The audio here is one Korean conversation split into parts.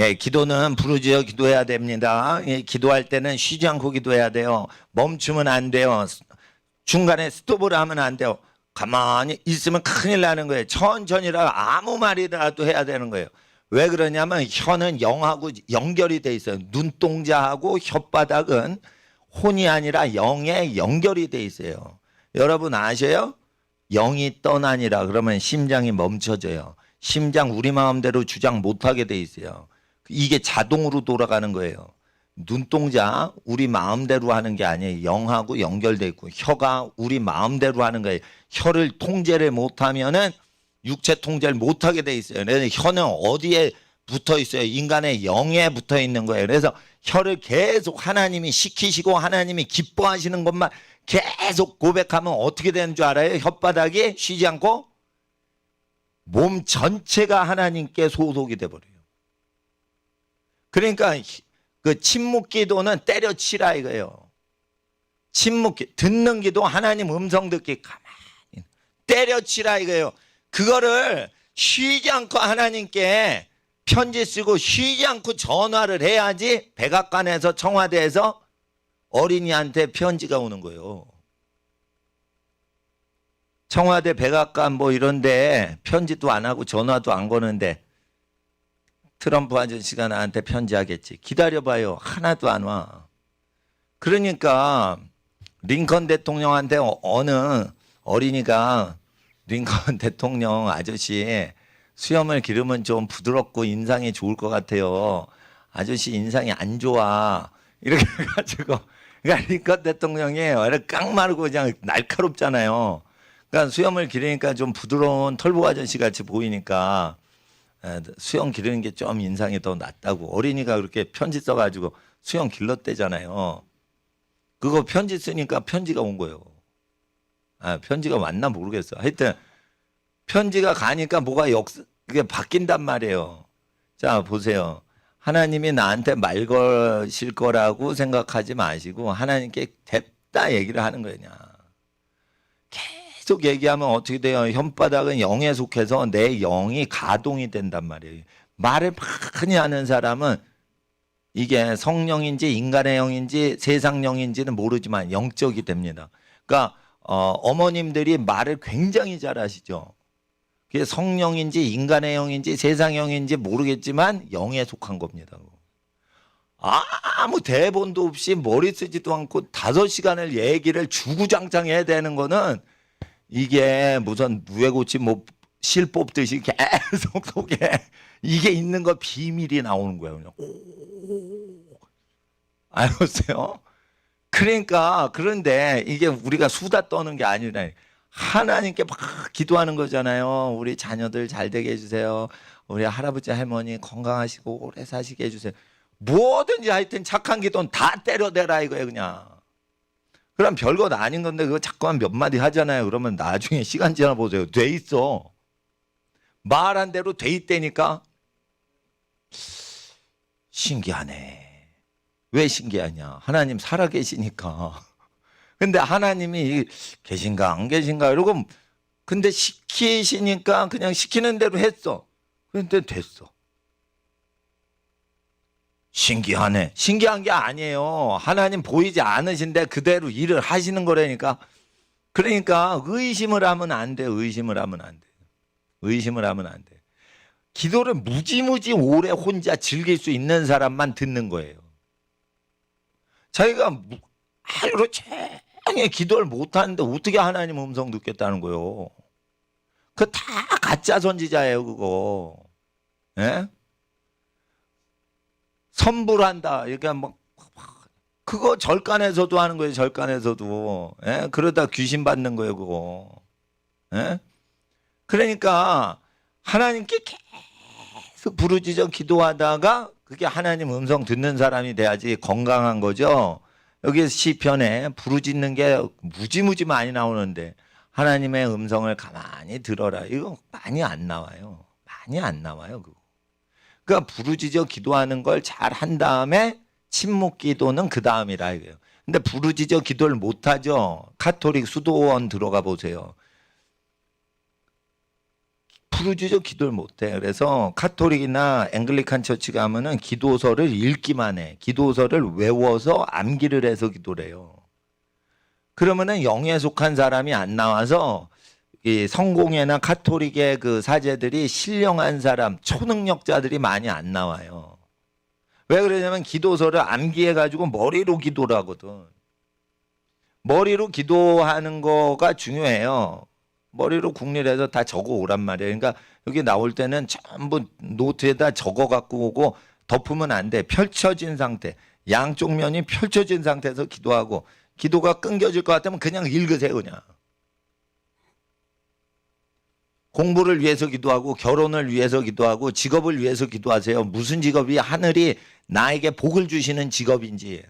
예, 기도는 부르짖어 기도해야 됩니다. 예, 기도할 때는 쉬지 않고 기도해야 돼요. 멈추면 안 돼요. 중간에 스톱을 하면 안 돼요. 가만히 있으면 큰일 나는 거예요. 천천히라도 아무 말이라도 해야 되는 거예요. 왜 그러냐면 혀는 영하고 연결이 돼 있어요. 눈동자하고 혓바닥은 혼이 아니라 영에 연결이 돼 있어요. 여러분 아셔요? 영이 떠나니라 그러면 심장이 멈춰져요. 심장 우리 마음대로 주장 못하게 돼 있어요. 이게 자동으로 돌아가는 거예요. 눈동자 우리 마음대로 하는 게 아니에요. 영하고 연결돼 있고 혀가 우리 마음대로 하는 거예요. 혀를 통제를 못하면은 육체 통제를 못하게 돼 있어요. 그래서 혀는 어디에 붙어 있어요? 인간의 영에 붙어 있는 거예요. 그래서 혀를 계속 하나님이 시키시고 하나님이 기뻐하시는 것만 계속 고백하면 어떻게 되는 줄 알아요? 혓바닥이 쉬지 않고 몸 전체가 하나님께 소속이 돼버려요. 그러니까 그 침묵 기도는 때려치라 이거예요. 침묵 듣는 기도 하나님 음성 듣기 가만히 때려치라 이거예요. 그거를 쉬지 않고 하나님께 편지 쓰고 쉬지 않고 전화를 해야지 백악관에서 청와대에서 어린이한테 편지가 오는 거예요. 청와대 백악관 뭐 이런데 편지도 안 하고 전화도 안 거는데 트럼프 아저씨가 나한테 편지하겠지. 기다려봐요. 하나도 안 와. 그러니까 링컨 대통령한테 어느 어린이가 링컨 대통령 아저씨 수염을 기르면 좀 부드럽고 인상이 좋을 것 같아요. 아저씨 인상이 안 좋아. 이렇게 해가지고 그러니까 링컨 대통령이 깡마르고 그냥 날카롭잖아요. 그러니까 수염을 기르니까 좀 부드러운 털보 아저씨 같이 보이니까 수염 기르는 게 좀 인상이 더 낫다고 어린이가 그렇게 편지 써가지고 수염 길렀대잖아요. 그거 편지 쓰니까 편지가 온 거예요. 편지가 왔나 모르겠어. 하여튼 편지가 가니까 뭐가 그게 바뀐단 말이에요. 자 보세요. 하나님이 나한테 말 거실 거라고 생각하지 마시고 하나님께 됐다 얘기를 하는 거냐. 계속 얘기하면 어떻게 돼요? 혓바닥은 영에 속해서 내 영이 가동이 된단 말이에요. 말을 많이 하는 사람은 이게 성령인지 인간의 영인지 세상 영인지는 모르지만 영적이 됩니다. 그러니까 어머님들이 말을 굉장히 잘하시죠. 그게 성령인지 인간의 영인지 세상 영인지 모르겠지만 영에 속한 겁니다. 아무 대본도 없이 머리 쓰지도 않고 5시간을 얘기를 주구장창 해야 되는 거는 이게 무슨 누에고치 뭐 실 뽑듯이 계속 속에 이게 있는 거 비밀이 나오는 거예요. 그냥 알았어요? 그러니까 그런데 이게 우리가 수다 떠는 게 아니라 하나님께 막 기도하는 거잖아요. 우리 자녀들 잘 되게 해주세요. 우리 할아버지 할머니 건강하시고 오래 사시게 해주세요. 뭐든지 하여튼 착한 기도는 다 때려대라 이거예요 그냥. 그럼 별것 아닌 건데 그거 자꾸만 몇 마디 하잖아요. 그러면 나중에 시간 지나 보세요. 돼 있어. 말한 대로 돼 있다니까. 신기하네. 왜 신기하냐. 하나님 살아계시니까. 근데 하나님이 계신가 안 계신가 이러고 근데 시키시니까 그냥 시키는 대로 했어. 근데 됐어. 신기하네. 신기한 게 아니에요. 하나님 보이지 않으신데 그대로 일을 하시는 거라니까. 그러니까 의심을 하면 안 돼. 의심을 하면 안 돼. 의심을 하면 안 돼. 기도를 무지무지 오래 혼자 즐길 수 있는 사람만 듣는 거예요. 자기가 하루로 종일 기도를 못하는데 어떻게 하나님 음성 듣겠다는 거예요. 그거 다 가짜 선지자예요. 그거. 예? 선불한다. 그러니까 뭐 그거 절간에서도 하는 거예요. 절간에서도. 예? 그러다 귀신 받는 거예요. 그거. 예? 그러니까 하나님께 계속 부르짖어 기도하다가 그게 하나님 음성 듣는 사람이 돼야지 건강한 거죠. 여기 시편에 부르짖는 게 무지무지 많이 나오는데 하나님의 음성을 가만히 들어라. 이거 많이 안 나와요. 많이 안 나와요. 그거. 그러니까 부르짖어 기도하는 걸 잘 한 다음에 침묵 기도는 그 다음이라 이거예요. 근데 부르짖어 기도를 못 하죠. 카톨릭 수도원 들어가 보세요. 부르짖어 기도를 못해. 그래서 카톨릭이나 앵글리칸 처치 가면은 기도서를 읽기만 해. 기도서를 외워서 암기를 해서 기도를 해요. 그러면은 영에 속한 사람이 안 나와서 이 성공회나 카톨릭의 그 사제들이 신령한 사람, 초능력자들이 많이 안 나와요. 왜 그러냐면 기도서를 암기해 가지고 머리로 기도를 하거든. 머리로 기도하는 거가 중요해요. 머리로 국리해서 다 적어 오란 말이에요. 그러니까 여기 나올 때는 전부 노트에다 적어 갖고 오고 덮으면 안 돼. 펼쳐진 상태. 양쪽 면이 펼쳐진 상태에서 기도하고 기도가 끊겨질 것 같으면 그냥 읽으세요, 그냥. 공부를 위해서 기도하고 결혼을 위해서 기도하고 직업을 위해서 기도하세요. 무슨 직업이 하늘이 나에게 복을 주시는 직업인지,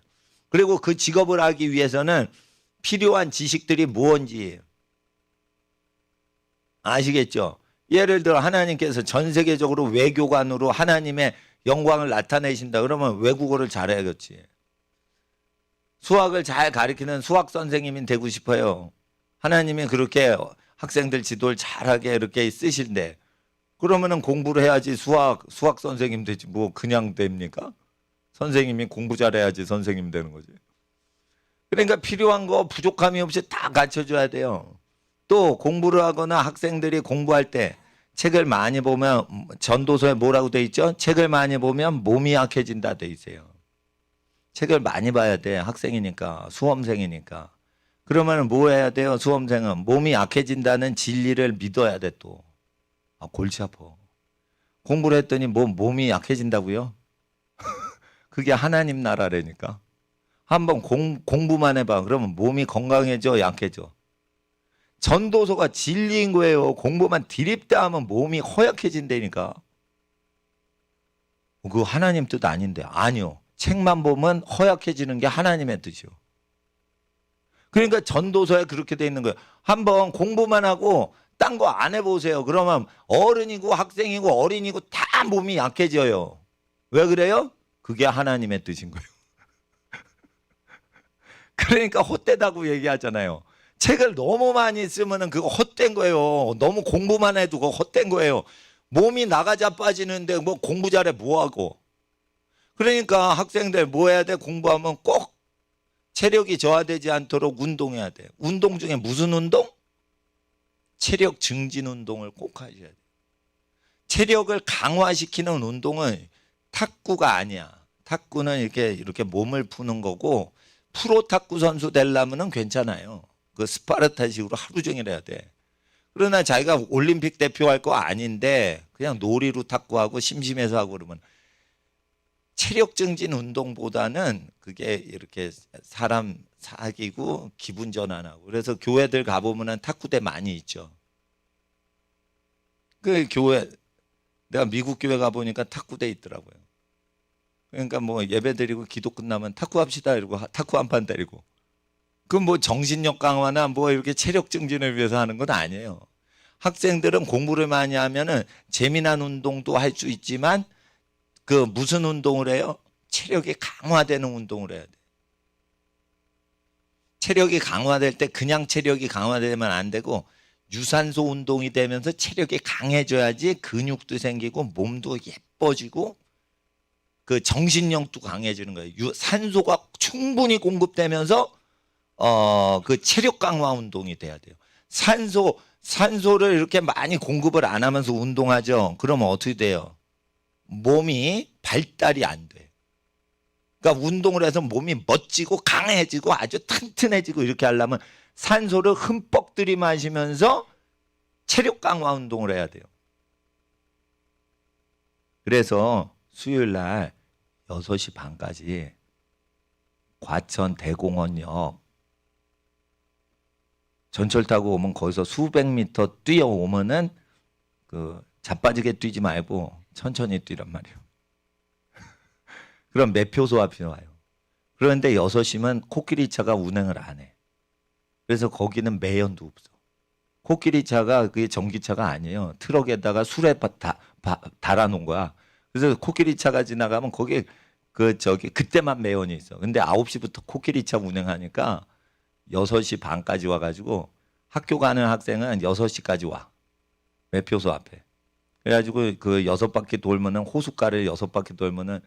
그리고 그 직업을 하기 위해서는 필요한 지식들이 무엇인지 아시겠죠? 예를 들어 하나님께서 전 세계적으로 외교관으로 하나님의 영광을 나타내신다 그러면 외국어를 잘해야겠지. 수학을 잘 가르치는 수학 선생님이 되고 싶어요. 하나님이 그렇게 학생들 지도를 잘하게 이렇게 쓰실때 그러면은 공부를 해야지 수학 선생님 되지 뭐 그냥 됩니까? 선생님이 공부 잘해야지 선생님 되는 거지. 그러니까 필요한 거 부족함이 없이 다 갖춰줘야 돼요. 또 공부를 하거나 학생들이 공부할 때 책을 많이 보면 전도서에 뭐라고 돼 있죠? 책을 많이 보면 몸이 약해진다 돼 있어요. 책을 많이 봐야 돼. 학생이니까, 수험생이니까. 그러면 뭐 해야 돼요? 수험생은 몸이 약해진다는 진리를 믿어야 돼 또. 아, 골치 아파. 공부를 했더니 몸이 약해진다고요? 그게 하나님 나라라니까. 한번 공부만 해봐. 그러면 몸이 건강해져, 약해져. 전도서가 진리인 거예요. 공부만 디립다 하면 몸이 허약해진다니까. 그거 하나님 뜻 아닌데. 아니요. 책만 보면 허약해지는 게 하나님의 뜻이요. 그러니까 전도서에 그렇게 돼 있는 거예요. 한번 공부만 하고 딴 거 안 해보세요. 그러면 어른이고 학생이고 어린이고 다 몸이 약해져요. 왜 그래요? 그게 하나님의 뜻인 거예요. 그러니까 헛되다고 얘기하잖아요. 책을 너무 많이 쓰면 그거 헛된 거예요. 너무 공부만 해도 그거 헛된 거예요. 몸이 나가자 빠지는데 뭐 공부 잘해 뭐하고. 그러니까 학생들 뭐 해야 돼? 공부하면 꼭 체력이 저하되지 않도록 운동해야 돼. 운동 중에 무슨 운동? 체력 증진 운동을 꼭 하셔야 돼. 체력을 강화시키는 운동은 탁구가 아니야. 탁구는 이렇게 몸을 푸는 거고, 프로 탁구 선수 되려면은 괜찮아요. 그 스파르타식으로 하루 종일 해야 돼. 그러나 자기가 올림픽 대표할 거 아닌데 그냥 놀이로 탁구하고 심심해서 하고 그러면 체력 증진 운동보다는 그게 이렇게 사람 사귀고 기분 전환하고. 그래서 교회들 가보면은 탁구대 많이 있죠. 그 교회, 내가 미국 교회 가보니까 탁구대 있더라고요. 그러니까 뭐 예배 드리고 기도 끝나면 탁구 합시다 이러고 탁구 한 판 때리고. 그건 뭐 정신력 강화나 뭐 이렇게 체력 증진을 위해서 하는 건 아니에요. 학생들은 공부를 많이 하면은 재미난 운동도 할 수 있지만 그 무슨 운동을 해요? 체력이 강화되는 운동을 해야 돼. 체력이 강화될 때 그냥 체력이 강화되면 안 되고 유산소 운동이 되면서 체력이 강해져야지 근육도 생기고 몸도 예뻐지고 그 정신력도 강해지는 거예요. 산소가 충분히 공급되면서 그 체력 강화 운동이 돼야 돼요. 산소를 이렇게 많이 공급을 안 하면서 운동하죠. 그러면 어떻게 돼요? 몸이 발달이 안 돼. 그러니까 운동을 해서 몸이 멋지고 강해지고 아주 튼튼해지고 이렇게 하려면 산소를 흠뻑 들이마시면서 체력 강화 운동을 해야 돼요. 그래서 수요일 날 6시 반까지 과천 대공원역 전철 타고 오면 거기서 수백 미터 뛰어오면은 그 자빠지게 뛰지 말고 천천히 뛰란 말이에요. 그럼 매표소 앞이 와요. 그런데 6시면 코끼리차가 운행을 안 해. 그래서 거기는 매연도 없어. 코끼리차가 그게 전기차가 아니에요. 트럭에다가 수레 달아놓은 거야. 그래서 코끼리차가 지나가면 거기 그때만 매연이 있어. 근데 9시부터 코끼리차 운행하니까 6시 반까지 와가지고 학교 가는 학생은 6시까지 와. 매표소 앞에. 그래가지고 그 6바퀴 돌면은 호숫가를 6바퀴 돌면은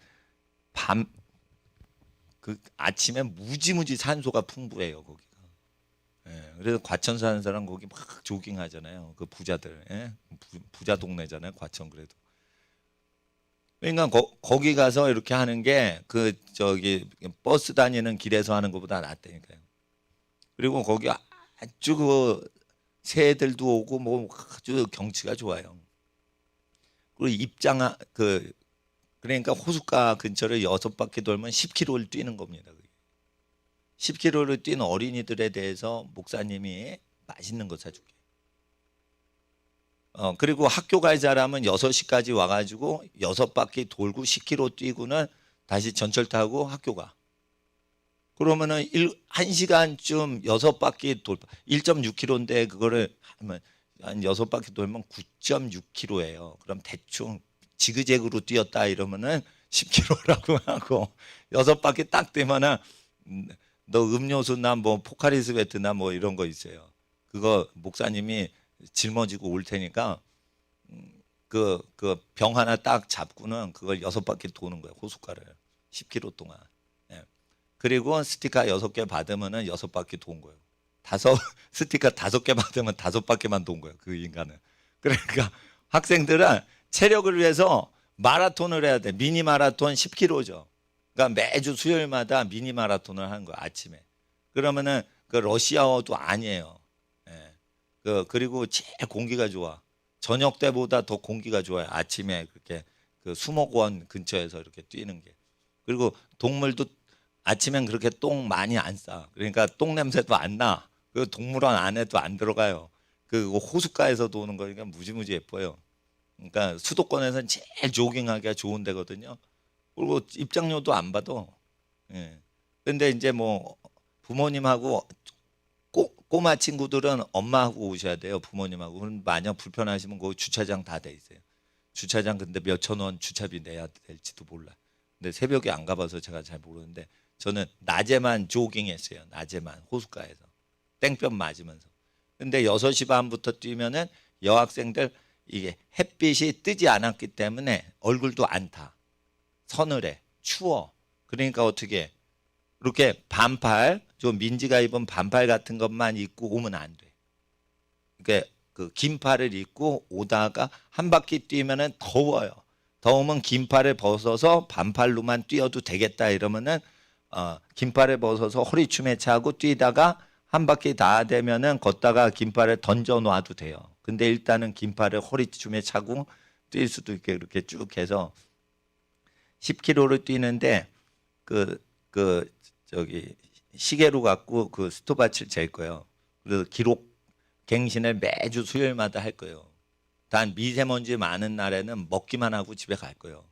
밤 그 아침에 무지무지 산소가 풍부해요 거기가. 예, 그래서 과천 사는 사람 거기 막 조깅하잖아요. 그 부자들, 예? 부자 동네잖아요. 과천 그래도. 그러니까 거기 가서 이렇게 하는 게 그 저기 버스 다니는 길에서 하는 것보다 낫다니까요. 그리고 거기 아주 그 새들도 오고 뭐 아주 경치가 좋아요. 그리고 그러니까 호숫가 근처를 6바퀴 돌면 10km를 뛰는 겁니다. 10km를 뛴 어린이들에 대해서 목사님이 맛있는 거 사줄게. 그리고 학교 갈 사람은 6시까지 와가지고 6바퀴 돌고 10km 뛰고는 다시 전철 타고 학교 가. 그러면은 1시간쯤 6바퀴 1.6km인데 그거를 하면 한 6바퀴 돌면 9.6km예요. 그럼 대충 지그재그로 뛰었다 이러면은 10km라고 하고 6바퀴 딱 뛰면은 너 음료수나 뭐 포카리 스웨트나 뭐 이런 거 있어요. 그거 목사님이 짊어지고 올 테니까 그 병 하나 딱 잡고는 그걸 6바퀴 도는 거예요. 호숫가를 10km 동안. 예. 그리고 스티커 6개 받으면은 6바퀴 돈 거예요. 스티커 5개 받으면 5바퀴만 돈 거예요. 그 인간은. 그러니까 학생들은 체력을 위해서 마라톤을 해야 돼. 미니 마라톤 10km죠. 그러니까 매주 수요일마다 미니 마라톤을 하는 거예요. 아침에. 그러면은 그 러시아어도 아니에요. 예. 그리고 제일 공기가 좋아. 저녁 때보다 더 공기가 좋아요. 아침에 그렇게 그 수목원 근처에서 이렇게 뛰는 게. 그리고 동물도 아침엔 그렇게 똥 많이 안 싸. 그러니까 똥 냄새도 안 나. 그 동물원 안에도 안 들어가요. 그 호숫가에서 도는 거니까 무지무지 예뻐요. 그러니까 수도권에서는 제일 조깅하기가 좋은 데거든요. 그리고 입장료도 안 받아. 예. 근데 이제 뭐 부모님하고 꼬마 친구들은 엄마하고 오셔야 돼요. 부모님하고. 그럼 만약 불편하시면 거기 주차장 다 돼 있어요. 주차장 근데 몇천 원 주차비 내야 될지도 몰라. 근데 새벽에 안 가봐서 제가 잘 모르는데 저는 낮에만 조깅했어요. 낮에만 호숫가에서 땡볕 맞으면서. 근데 6시 반부터 뛰면은 여학생들 이게 햇빛이 뜨지 않았기 때문에 얼굴도 안 타. 서늘해. 추워. 그러니까 어떻게 이렇게 반팔, 좀 민지가 입은 반팔 같은 것만 입고 오면 안 돼. 그러니까 그 긴팔을 입고 오다가 한 바퀴 뛰면은 더워요. 더우면 긴팔을 벗어서 반팔로만 뛰어도 되겠다 이러면은 긴팔을 벗어서 허리춤에 차고 뛰다가 한 바퀴 다 되면은 걷다가 긴팔을 던져 놔도 돼요. 근데 일단은 긴팔을 허리춤에 차고 뛸 수도 있게 이렇게 쭉 해서 10km를 뛰는데 저기 시계로 갖고 그 스톱워치를 잴 거예요. 그래서 기록 갱신을 매주 수요일마다 할 거예요. 단 미세먼지 많은 날에는 먹기만 하고 집에 갈 거예요.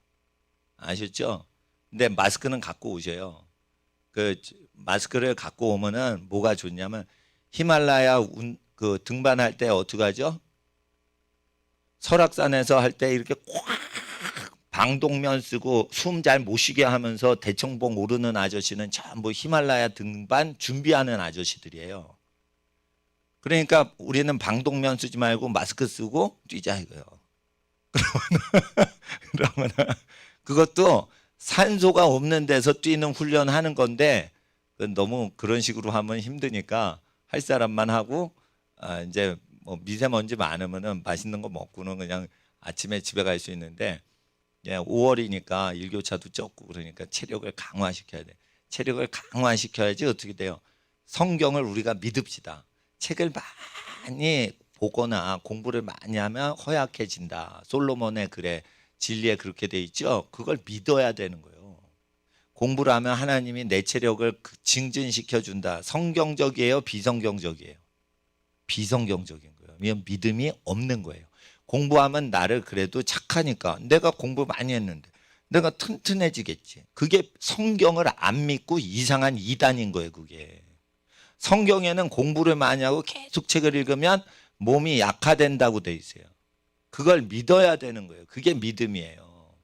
아셨죠? 근데 마스크는 갖고 오셔요. 그 마스크를 갖고 오면은 뭐가 좋냐면 히말라야 그 등반할 때 어떻게 하죠? 설악산에서 할 때 이렇게 꽉 방독면 쓰고 숨 잘 못 쉬게 하면서 대청봉 오르는 아저씨는 전부 히말라야 등반 준비하는 아저씨들이에요. 그러니까 우리는 방독면 쓰지 말고 마스크 쓰고 뛰자 이거예요. 그러면 그것도 산소가 없는 데서 뛰는 훈련하는 건데 너무 그런 식으로 하면 힘드니까 할 사람만 하고 이제 뭐 미세먼지 많으면은 맛있는 거 먹고는 그냥 아침에 집에 갈 수 있는데 5월이니까 일교차도 적고 그러니까 체력을 강화시켜야 돼. 체력을 강화시켜야지 어떻게 돼요? 성경을 우리가 믿읍시다. 책을 많이 보거나 공부를 많이 하면 허약해진다. 솔로몬의 글에 진리에 그렇게 돼 있죠. 그걸 믿어야 되는 거예요. 공부를 하면 하나님이 내 체력을 증진시켜 준다. 성경적이에요, 비성경적이에요? 비성경적인 거예요. 왜냐면 믿음이 없는 거예요. 공부하면 나를 그래도 착하니까 내가 공부 많이 했는데 내가 튼튼해지겠지. 그게 성경을 안 믿고 이상한 이단인 거예요. 그게. 성경에는 공부를 많이 하고 계속 책을 읽으면 몸이 약화된다고 돼 있어요. 그걸 믿어야 되는 거예요. 그게 믿음이에요.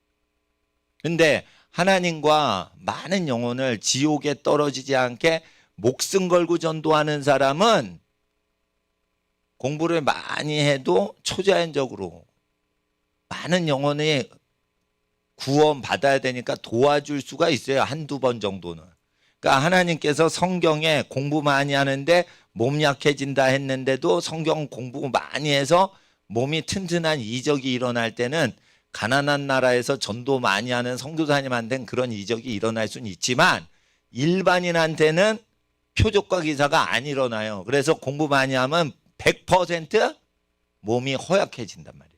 근데 하나님과 많은 영혼을 지옥에 떨어지지 않게 목숨 걸고 전도하는 사람은 공부를 많이 해도 초자연적으로 많은 영혼이 구원 받아야 되니까 도와줄 수가 있어요. 한두 번 정도는. 그러니까 하나님께서 성경에 공부 많이 하는데 몸 약해진다 했는데도 성경 공부 많이 해서 몸이 튼튼한 이적이 일어날 때는 가난한 나라에서 전도 많이 하는 선교사님한테는 그런 이적이 일어날 수는 있지만 일반인한테는 표적과 기사가 안 일어나요. 그래서 공부 많이 하면 100% 몸이 허약해진단 말이에요.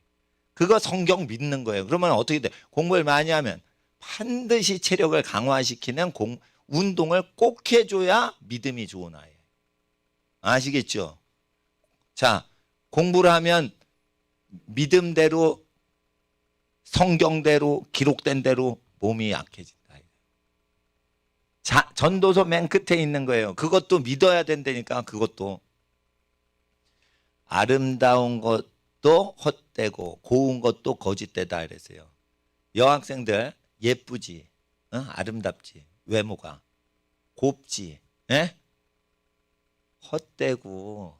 그거 성경 믿는 거예요. 그러면 어떻게 돼? 공부를 많이 하면 반드시 체력을 강화시키는 운동을 꼭 해줘야 믿음이 좋은 아이예요. 아시겠죠? 자, 공부를 하면 믿음대로 성경대로 기록된 대로 몸이 약해진다. 자, 전도서 맨 끝에 있는 거예요. 그것도 믿어야 된다니까. 그것도 아름다운 것도 헛되고 고운 것도 거짓되다 이랬어요. 여학생들 예쁘지, 아름답지, 외모가 곱지, 헛되고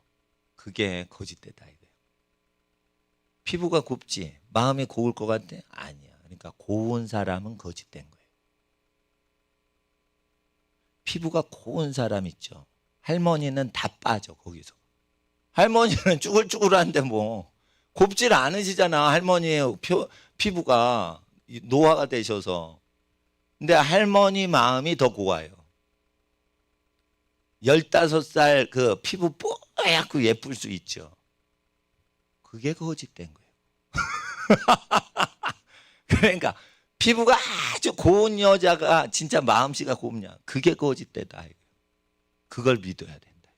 그게 거짓되다 이거예요. 피부가 곱지, 마음이 고울 것 같아? 아니야. 그러니까 고운 사람은 거짓된 거예요. 피부가 고운 사람 있죠. 할머니는 다 빠져 거기서. 할머니는 쭈글쭈글한데 뭐 곱질 않으시잖아. 할머니의 피부가 노화가 되셔서. 근데 할머니 마음이 더 고와요. 15살 그 피부 뽀얗고 예쁠 수 있죠. 그게 거짓된 거예요. 그러니까 피부가 아주 고운 여자가 진짜 마음씨가 곱냐. 그게 거짓되다. 그걸 믿어야 된다.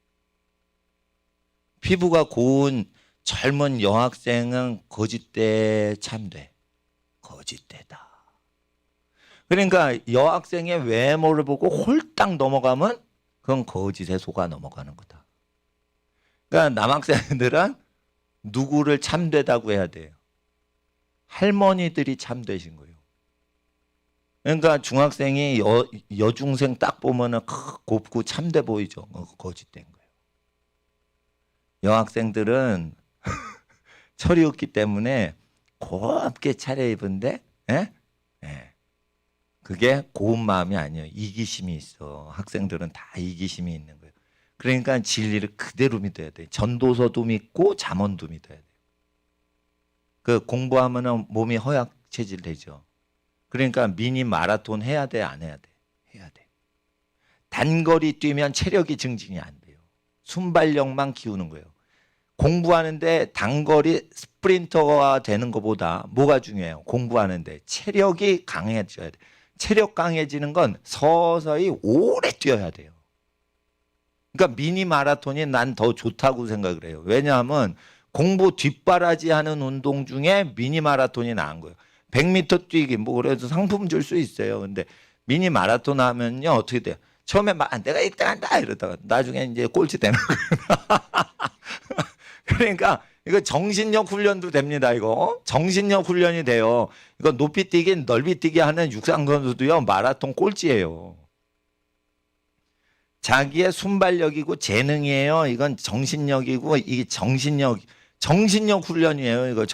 피부가 고운 젊은 여학생은 거짓돼 참돼. 거짓되다. 그러니까 여학생의 외모를 보고 홀딱 넘어가면 그건 거짓에 속아 넘어가는 거다. 그러니까 남학생들은 누구를 참되다고 해야 돼요? 할머니들이 참되신 거예요. 그러니까 중학생이 여중생 딱 보면은 곱고 참돼 보이죠. 거짓된 거예요. 여학생들은 철이 없기 때문에 곱게 차려입은데, 그게 고운 마음이 아니에요. 이기심이 있어. 학생들은 다 이기심이 있는 거예요. 그러니까 진리를 그대로 믿어야 돼. 전도서도 믿고 잠언도 믿어야 돼. 그 공부하면은 몸이 허약 체질 되죠. 그러니까 미니 마라톤 해야 돼, 안 해야 돼? 해야 돼. 단거리 뛰면 체력이 증진이 안 돼요. 순발력만 키우는 거예요. 공부하는데 단거리 스프린터가 되는 것보다 뭐가 중요해요? 공부하는데 체력이 강해져야 돼. 체력 강해지는 건 서서히 오래 뛰어야 돼요. 그러니까 미니 마라톤이 난 더 좋다고 생각을 해요. 왜냐하면 공부 뒷바라지 하는 운동 중에 미니 마라톤이 나은 거예요. 100m 뛰기 뭐 그래도 상품 줄 수 있어요. 근데 미니 마라톤 하면요 어떻게 돼요? 처음에 막 내가 1등 한다 이러다가 나중에 이제 꼴찌 되는 거예요. 그러니까 이거 정신력 훈련도 됩니다. 이거 정신력 훈련이 돼요. 이거 높이 뛰기 넓이 뛰기 하는 육상 선수도요 마라톤 꼴찌예요. 자기의 순발력이고 재능이에요. 이건 정신력이고 이게 정신력 훈련이에요. 이거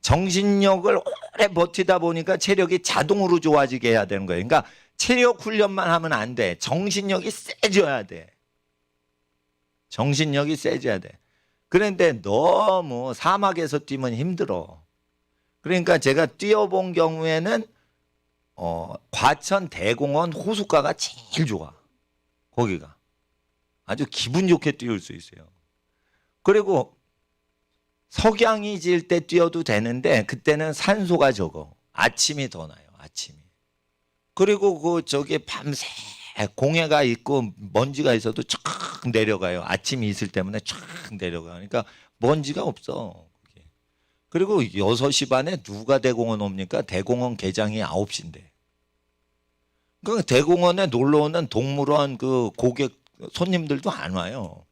정신력을 오래 버티다 보니까 체력이 자동으로 좋아지게 해야 되는 거예요. 그러니까 체력 훈련만 하면 안 돼. 정신력이 세져야 돼. 정신력이 세져야 돼. 그런데 너무 사막에서 뛰면 힘들어. 그러니까 제가 뛰어본 경우에는 과천 대공원 호숫가가 제일 좋아. 거기가 아주 기분 좋게 뛰을 수 있어요. 그리고 석양이 질 때 뛰어도 되는데 그때는 산소가 적어. 아침이 더 나요. 아침이. 그리고 그 저기 밤새 공해가 있고 먼지가 있어도 쫙 내려가요. 아침이 있을 때문에 쫙 내려가. 그러니까 먼지가 없어. 그리고 6시 반에 누가 대공원 옵니까? 대공원 개장이 9시인데. 그 대공원에 놀러 오는 동물원 그 고객 손님들도 안 와요.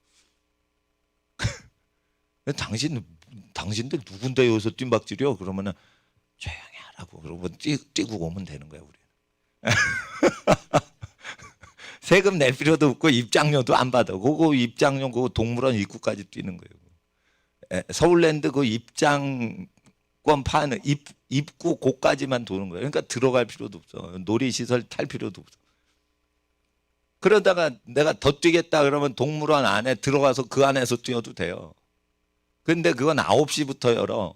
당신들 누군데 여기서 뜀박질이요? 그러면은 조용히 하라고 그러고 뛰고 오면 되는 거야 우리는. 세금 낼 필요도 없고 입장료도 안 받아. 그거 입장료 그거 동물원 입구까지 뛰는 거예요. 서울랜드 그 입장 입구권 파는 입구 고까지만 도는 거예요. 그러니까 들어갈 필요도 없어. 놀이시설 탈 필요도 없어. 그러다가 내가 더 뛰겠다 그러면 동물원 안에 들어가서 그 안에서 뛰어도 돼요. 근데 그건 9시부터 열어.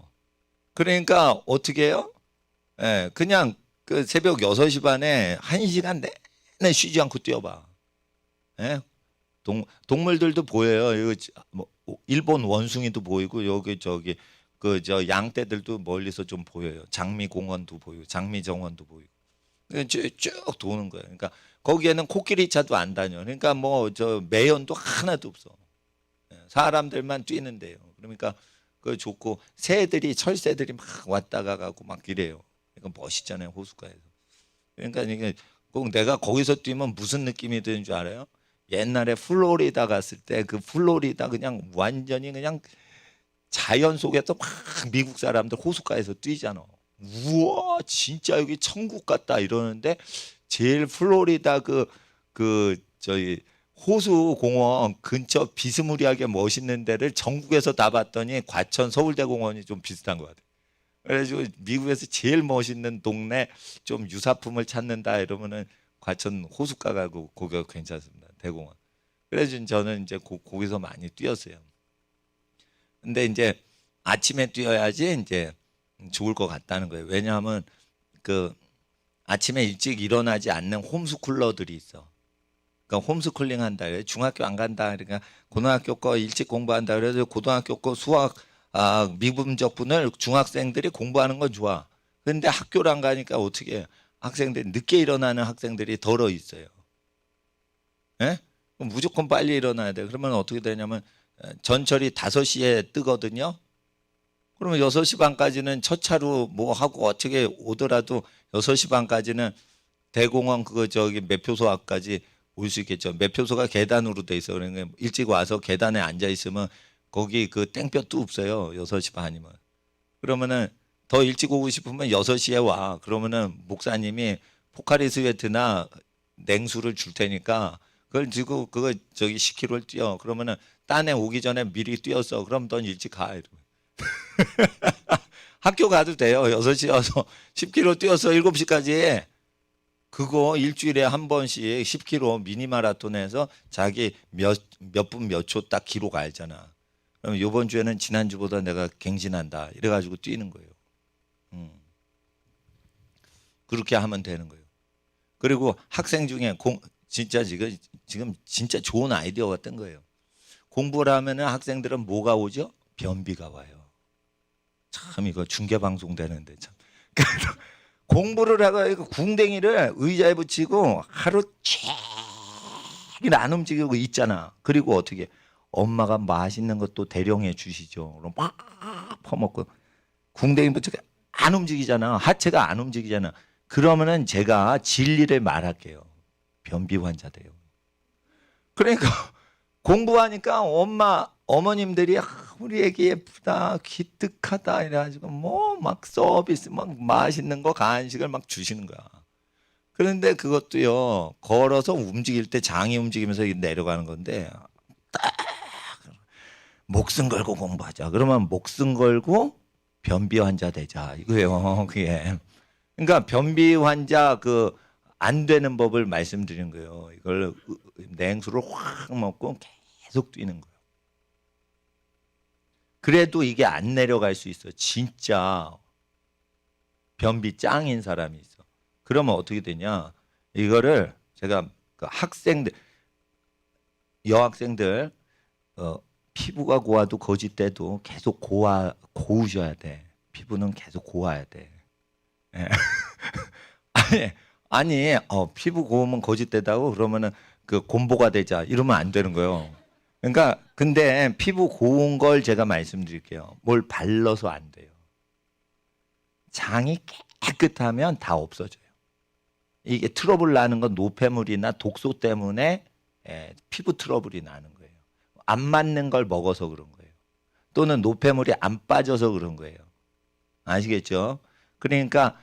그러니까 어떻게 해요? 예, 그냥 그 새벽 6시 반에 1시간 내내 쉬지 않고 뛰어봐. 예? 동물들도 보여요. 이거 뭐 일본 원숭이도 보이고 여기 저기 그 저 양떼들도 멀리서 좀 보여요. 장미공원도 보이고 장미정원도 보이고. 쭉 도는 거예요. 그러니까 거기에는 코끼리차도 안 다녀. 그러니까 뭐 저 매연도 하나도 없어. 사람들만 뛰는데요. 그러니까 그 좋고 새들이 철새들이 막 왔다가 가고 막 이래요. 그러니까 멋있잖아요, 호숫가에서. 그러니까 이게 꼭 내가 거기서 뛰면 무슨 느낌이 드는 줄 알아요? 옛날에 플로리다 갔을 때 그 플로리다 그냥 완전히 그냥 자연 속에서 막 미국 사람들 호숫가에서 뛰잖아. 우와 진짜 여기 천국 같다 이러는데 제일 플로리다 그 저희 호수 공원 근처 비스무리하게 멋있는 데를 전국에서 다 봤더니 과천 서울대공원이 좀 비슷한 것 같아요. 그래가지고 미국에서 제일 멋있는 동네 좀 유사품을 찾는다 이러면은 과천 호숫가 가고 거기가 괜찮습니다. 대공원. 그래서 저는 이제 거기서 많이 뛰었어요. 근데 이제 아침에 뛰어야지 이제 좋을 것 같다는 거예요. 왜냐하면 그 아침에 일찍 일어나지 않는 홈스쿨러들이 있어. 그러니까 홈스쿨링 한다 그래. 중학교 안 간다 그러니까 고등학교 거 일찍 공부한다 그래서 고등학교 거 수학 미분적 분을 중학생들이 공부하는 건 좋아. 근데 학교를 안 가니까 어떻게 해? 학생들이 늦게 일어나는 학생들이 덜어 있어요. 예? 그럼 무조건 빨리 일어나야 돼. 그러면 어떻게 되냐면 전철이 5시에 뜨거든요. 그러면 6시 반까지는 첫 차로 뭐 하고 어떻게 오더라도 6시 반까지는 대공원 그거 저기 매표소 앞까지 올 수 있겠죠. 매표소가 계단으로 돼 있어. 그러니까 일찍 와서 계단에 앉아 있으면 거기 그 땡볕도 없어요. 6시 반이면. 그러면은 더 일찍 오고 싶으면 6시에 와. 그러면은 목사님이 포카리 스웨트나 냉수를 줄 테니까 그걸 들고 그거 저기 10km를 뛰어. 그러면은 딴에 오기 전에 미리 뛰었어. 그럼 넌 일찍 가. 이러면. 학교 가도 돼요. 6시에 와서 10km 뛰어서 7시까지 그거 일주일에 한 번씩 10km 미니 마라톤에서 자기 몇 분 몇 초 딱 기록 알잖아. 그럼 이번 주에는 지난주보다 내가 갱신한다. 이래가지고 뛰는 거예요. 그렇게 하면 되는 거예요. 그리고 학생 중에 진짜 지금 진짜 좋은 아이디어 같은 거예요. 공부를 하면은 학생들은 뭐가 오죠? 변비가 와요. 참 이거 중계 방송 되는데 참. 공부를 하고 궁뎅이를 의자에 붙이고 하루 종일 안 움직이고 있잖아. 그리고 어떻게 엄마가 맛있는 것도 대령해 주시죠. 그럼 막 퍼먹고 궁뎅이 붙이고 안 움직이잖아. 하체가 안 움직이잖아. 그러면은 제가 진리를 말할게요. 변비 환자 돼요. 그러니까 공부하니까 어머님들이 우리 애기 예쁘다 기특하다 이래가지고 뭐 막 서비스 막 맛있는 거 간식을 막 주시는 거야. 그런데 그것도요 걸어서 움직일 때 장이 움직이면서 내려가는 건데 딱 목숨 걸고 공부하자. 그러면 목숨 걸고 변비 환자 되자 이거예요. 그게 그러니까 변비 환자 그 안 되는 법을 말씀드린 거예요. 이걸 냉수를 확 먹고 계속 뛰는 거예요. 그래도 이게 안 내려갈 수 있어. 진짜 변비 짱인 사람이 있어. 그러면 어떻게 되냐? 이거를 제가 그 학생들, 여학생들 피부가 고와도 거짓 때도 계속 고우셔야 돼. 피부는 계속 고와야 돼. 예. 아니 피부 고우면 거짓 때다고 그러면은 그 곰보가 되자 이러면 안 되는 거예요. 그러니까 근데 피부 고운 걸 제가 말씀드릴게요. 뭘 발라서 안 돼요. 장이 깨끗하면 다 없어져요. 이게 트러블 나는 건 노폐물이나 독소 때문에 피부 트러블이 나는 거예요. 안 맞는 걸 먹어서 그런 거예요. 또는 노폐물이 안 빠져서 그런 거예요. 아시겠죠? 그러니까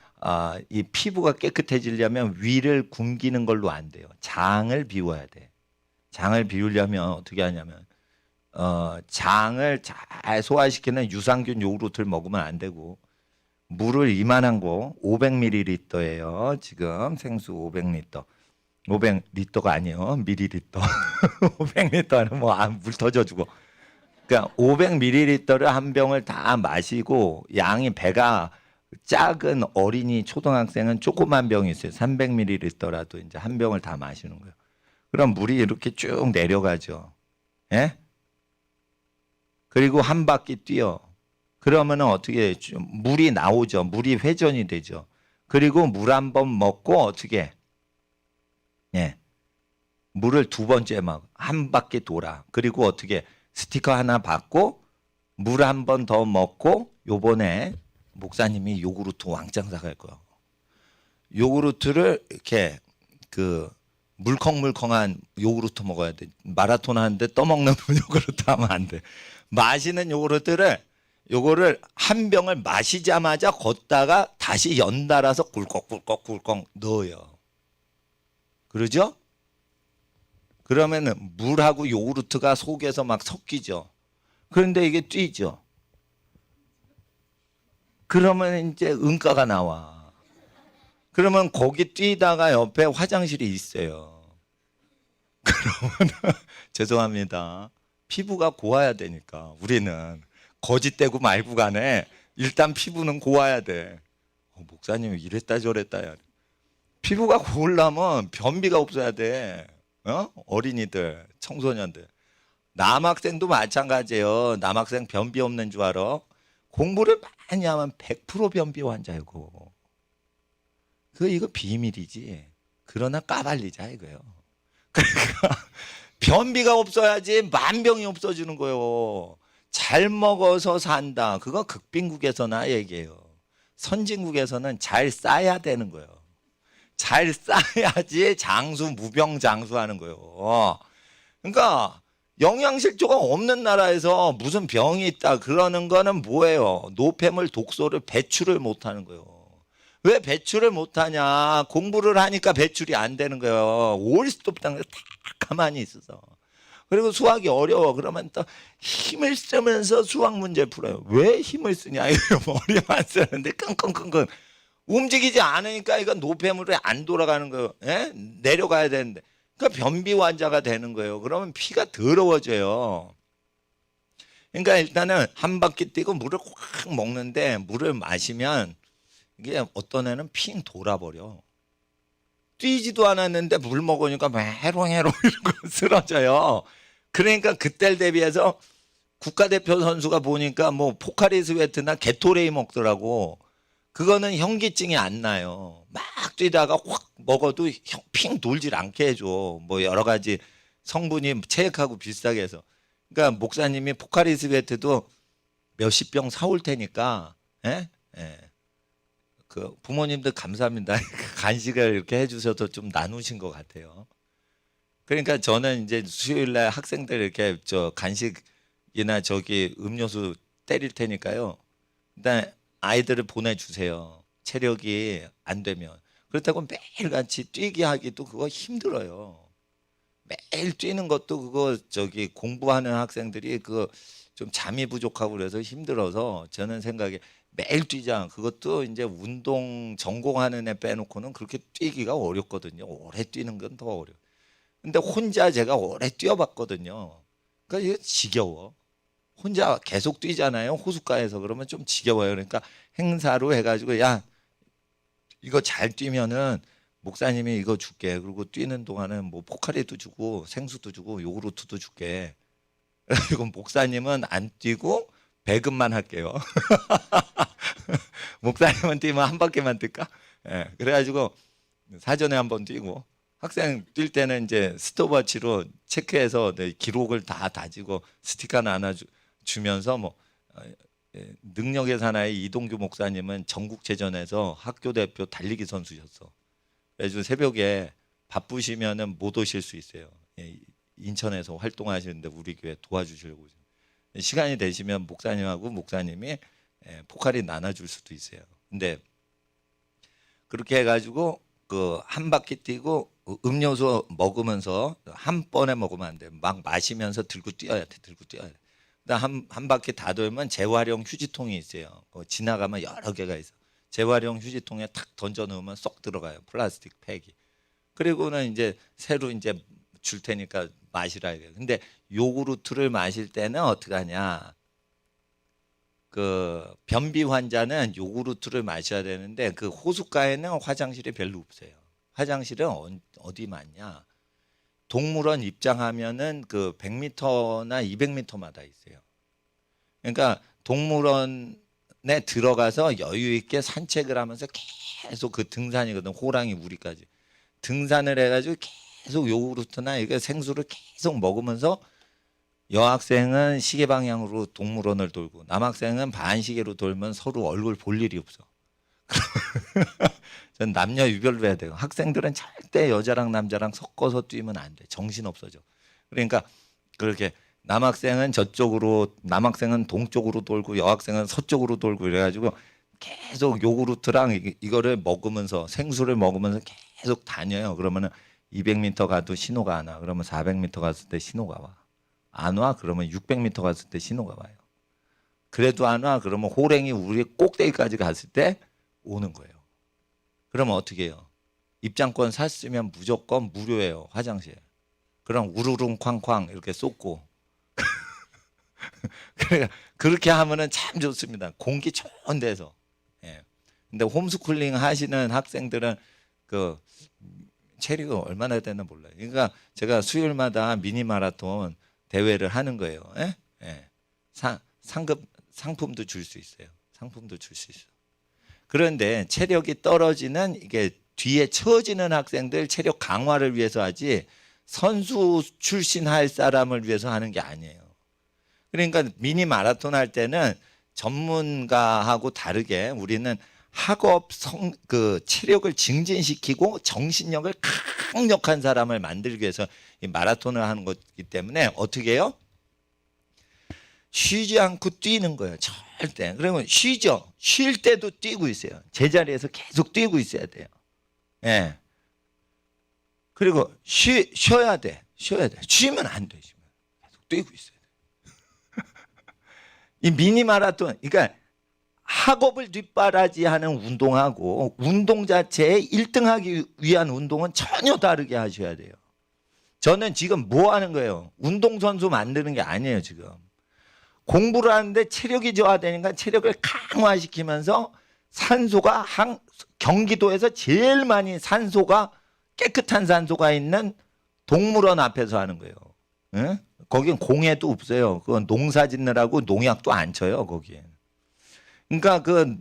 이 피부가 깨끗해지려면 위를 굶기는 걸로 안 돼요. 장을 비워야 돼. 장을 비우려면 어떻게 하냐면 장을 잘 소화시키는 유산균 요구르트를 먹으면 안 되고 물을 이만한 거 500ml예요. 지금 생수 500리터. 500리터가 아니에요. 밀리리터. 500리터는 물 터져주고. 그러니까 500ml를 한 병을 다 마시고 양이 배가 작은 어린이 초등학생은 조그만 병이 있어요. 300ml라도 이제 한 병을 다 마시는 거예요. 그럼 물이 이렇게 쭉 내려가죠. 예? 그리고 한 바퀴 뛰어. 그러면은 어떻게 물이 나오죠. 물이 회전이 되죠. 그리고 물 한 번 먹고 어떻게? 예. 물을 두 번째 막 한 바퀴 돌아. 그리고 어떻게 스티커 하나 받고 물 한 번 더 먹고 요번에 목사님이 요구르트 왕창 사갈 거야. 요구르트를 이렇게 그 물컹물컹한 요구르트 먹어야 돼. 마라톤 하는데 떠먹는 요구르트 하면 안 돼. 마시는 요구르트를 요거를 한 병을 마시자마자 걷다가 다시 연달아서 꿀꺽꿀꺽꿀꺽 넣어요. 그러죠? 그러면은 물하고 요구르트가 속에서 막 섞이죠. 그런데 이게 뛰죠. 그러면 이제 응가가 나와. 그러면 거기 뛰다가 옆에 화장실이 있어요. 그러면 죄송합니다. 피부가 고와야 되니까 우리는 거짓되고 말고 간에 일단 피부는 고와야 돼. 목사님이 이랬다 저랬다. 야. 피부가 고우려면 변비가 없어야 돼. 어린이들, 청소년들. 남학생도 마찬가지예요. 남학생 변비 없는 줄 알아? 공부를 많이 하면 100% 변비 환자이고. 이거 비밀이지. 그러나 까발리자 이거예요. 그러니까 변비가 없어야지 만병이 없어지는 거예요. 잘 먹어서 산다. 그거 극빈국에서나 얘기해요. 선진국에서는 잘 싸야 되는 거예요. 잘 싸야지 장수 무병장수하는 거예요. 그러니까 영양실조가 없는 나라에서 무슨 병이 있다 그러는 거는 뭐예요? 노폐물 독소를 배출을 못하는 거예요. 왜 배출을 못하냐? 공부를 하니까 배출이 안 되는 거예요. 올 수도 없다는 거다 가만히 있어서. 그리고 수학이 어려워. 그러면 또 힘을 쓰면서 수학 문제 풀어요. 왜 힘을 쓰냐? 이거 머리만 쓰는데 끙끙끙끙 움직이지 않으니까 이거 노폐물이 안 돌아가는 거예요. 예? 내려가야 되는데. 그러니까 변비 환자가 되는 거예요. 그러면 피가 더러워져요. 그러니까 일단은 한 바퀴 뛰고 물을 확 먹는데 물을 마시면 이게 어떤 애는 핑 돌아버려. 뛰지도 않았는데 물 먹으니까 해롱해롱 이러고 쓰러져요. 그러니까 그때를 대비해서 국가대표 선수가 보니까 뭐 포카리 스웨트나 게토레이 먹더라고. 그거는 현기증이 안 나요. 막 뛰다가 확 먹어도 핑 돌질 않게 해줘. 뭐 여러 가지 성분이 체액하고 비슷하게 해서. 그러니까 목사님이 포카리 스웨트도 몇십 병 사올 테니까, 예? 예. 그 부모님들 감사합니다. 간식을 이렇게 해주셔서 좀 나누신 것 같아요. 그러니까 저는 이제 수요일날 학생들 이렇게 저 간식이나 저기 음료수 때릴 테니까요. 일단 아이들을 보내주세요. 체력이 안 되면. 그렇다고 매일같이 뛰게 하기도 그거 힘들어요. 매일 뛰는 것도 그거 저기 공부하는 학생들이 그거 좀 잠이 부족하고 그래서 힘들어서 저는 생각에 매일 뛰자. 그것도 이제 운동 전공하는 애 빼놓고는 그렇게 뛰기가 어렵거든요. 오래 뛰는 건 더 어려워. 근데 혼자 제가 오래 뛰어봤거든요. 그러니까 이거 지겨워. 혼자 계속 뛰잖아요. 호숫가에서. 그러면 좀 지겨워요. 그러니까 행사로 해가지고 야 이거 잘 뛰면은 목사님이 이거 줄게. 그리고 뛰는 동안은 뭐 포카리도 주고 생수도 주고 요구르트도 줄게. 그리고 목사님은 안 뛰고 배급만 할게요. 목사님은 뛰면 한 바퀴만 뛸까? 예, 그래가지고 사전에 한번 뛰고 학생 뛸 때는 이제 스톱워치로 체크해서 내 기록을 다 다지고 스티커 하나 주면서 뭐 능력의 사나이 이동규 목사님은 전국체전에서 학교 대표 달리기 선수셨어. 그래서 새벽에 바쁘시면은 못 오실 수 있어요. 인천에서 활동하시는데 우리 교회 도와주시려고 시간이 되시면 목사님하고 목사님이 포카리 나눠줄 수도 있어요. 근데 그렇게 해가지고 그 한 바퀴 뛰고 음료수 먹으면서 한 번에 먹으면 안 돼. 막 마시면서 들고 뛰어야 돼. 들고 뛰어야 돼. 한 바퀴 다 돌면 재활용 휴지통이 있어요. 지나가면 여러 개가 있어. 재활용 휴지통에 탁 던져 넣으면 쏙 들어가요. 플라스틱 팩이. 그리고는 이제 새로 이제 줄 테니까 마시라 이래요. 근데 요구르트를 마실 때는 어떻게 하냐? 그 변비 환자는 요구르트를 마셔야 되는데 그 호숫가에는 화장실이 별로 없어요. 화장실은 어디 많냐? 동물원 입장하면은 그 100m나 200m마다 있어요. 그러니까 동물원에 들어가서 여유 있게 산책을 하면서 계속 그 등산이거든. 호랑이 우리까지 등산을 해가지고 계속 요구르트나 이게 생수를 계속 먹으면서 여학생은 시계 방향으로 동물원을 돌고 남학생은 반시계로 돌면 서로 얼굴 볼 일이 없어. 전 남녀 유별로 해야 돼요. 학생들은 절대 여자랑 남자랑 섞어서 뛰면 안 돼. 정신 없어져. 그러니까 그렇게 남학생은 저쪽으로, 남학생은 동쪽으로 돌고 여학생은 서쪽으로 돌고 이래가지고 계속 요구르트랑 이거를 먹으면서 생수를 먹으면서 계속 다녀요. 그러면은 200m 가도 신호가 안 와. 그러면 400m 갔을 때 신호가 와. 안 와? 그러면 600m 갔을 때 신호가 와요. 그래도 안 와? 그러면 호랭이 우리 꼭대기까지 갔을 때 오는 거예요. 그러면 어떻게 해요? 입장권 샀으면 무조건 무료예요. 화장실. 그럼 우르릉 쾅쾅 이렇게 쏟고. 그러니까 그렇게 하면은 참 좋습니다. 공기 좋은 데서. 예. 근데 홈스쿨링 하시는 학생들은 그 체리가 얼마나 되나 몰라요. 그러니까 제가 수요일마다 미니 마라톤 대회를 하는 거예요. 예? 예. 상품도 줄 수 있어요. 상품도 줄 수 있어요. 그런데 체력이 떨어지는 이게 뒤에 처지는 학생들 체력 강화를 위해서 하지 선수 출신 할 사람을 위해서 하는 게 아니에요. 그러니까 미니 마라톤 할 때는 전문가하고 다르게 우리는 학업 그 체력을 증진시키고 정신력을 강력한 사람을 만들기 위해서 이 마라톤을 하는 거기 때문에 어떻게 해요? 쉬지 않고 뛰는 거예요. 절대. 그러면 쉬죠. 쉴 때도 뛰고 있어요. 제자리에서 계속 뛰고 있어야 돼요. 예. 그리고 쉬어야 돼. 쉬어야 돼. 쉬면 안 돼. 쉬면. 계속 뛰고 있어야 돼. 이 미니 마라톤, 그러니까 학업을 뒷바라지하는 운동하고 운동 자체에 1등하기 위한 운동은 전혀 다르게 하셔야 돼요. 저는 지금 뭐 하는 거예요? 운동선수 만드는 게 아니에요, 지금. 공부를 하는데 체력이 저하되니까 체력을 강화시키면서 산소가 경기도에서 제일 많이 산소가 깨끗한 산소가 있는 동물원 앞에서 하는 거예요. 응? 거긴 공해도 없어요. 그건 농사 짓느라고 농약도 안 쳐요, 거기에. 그러니까 그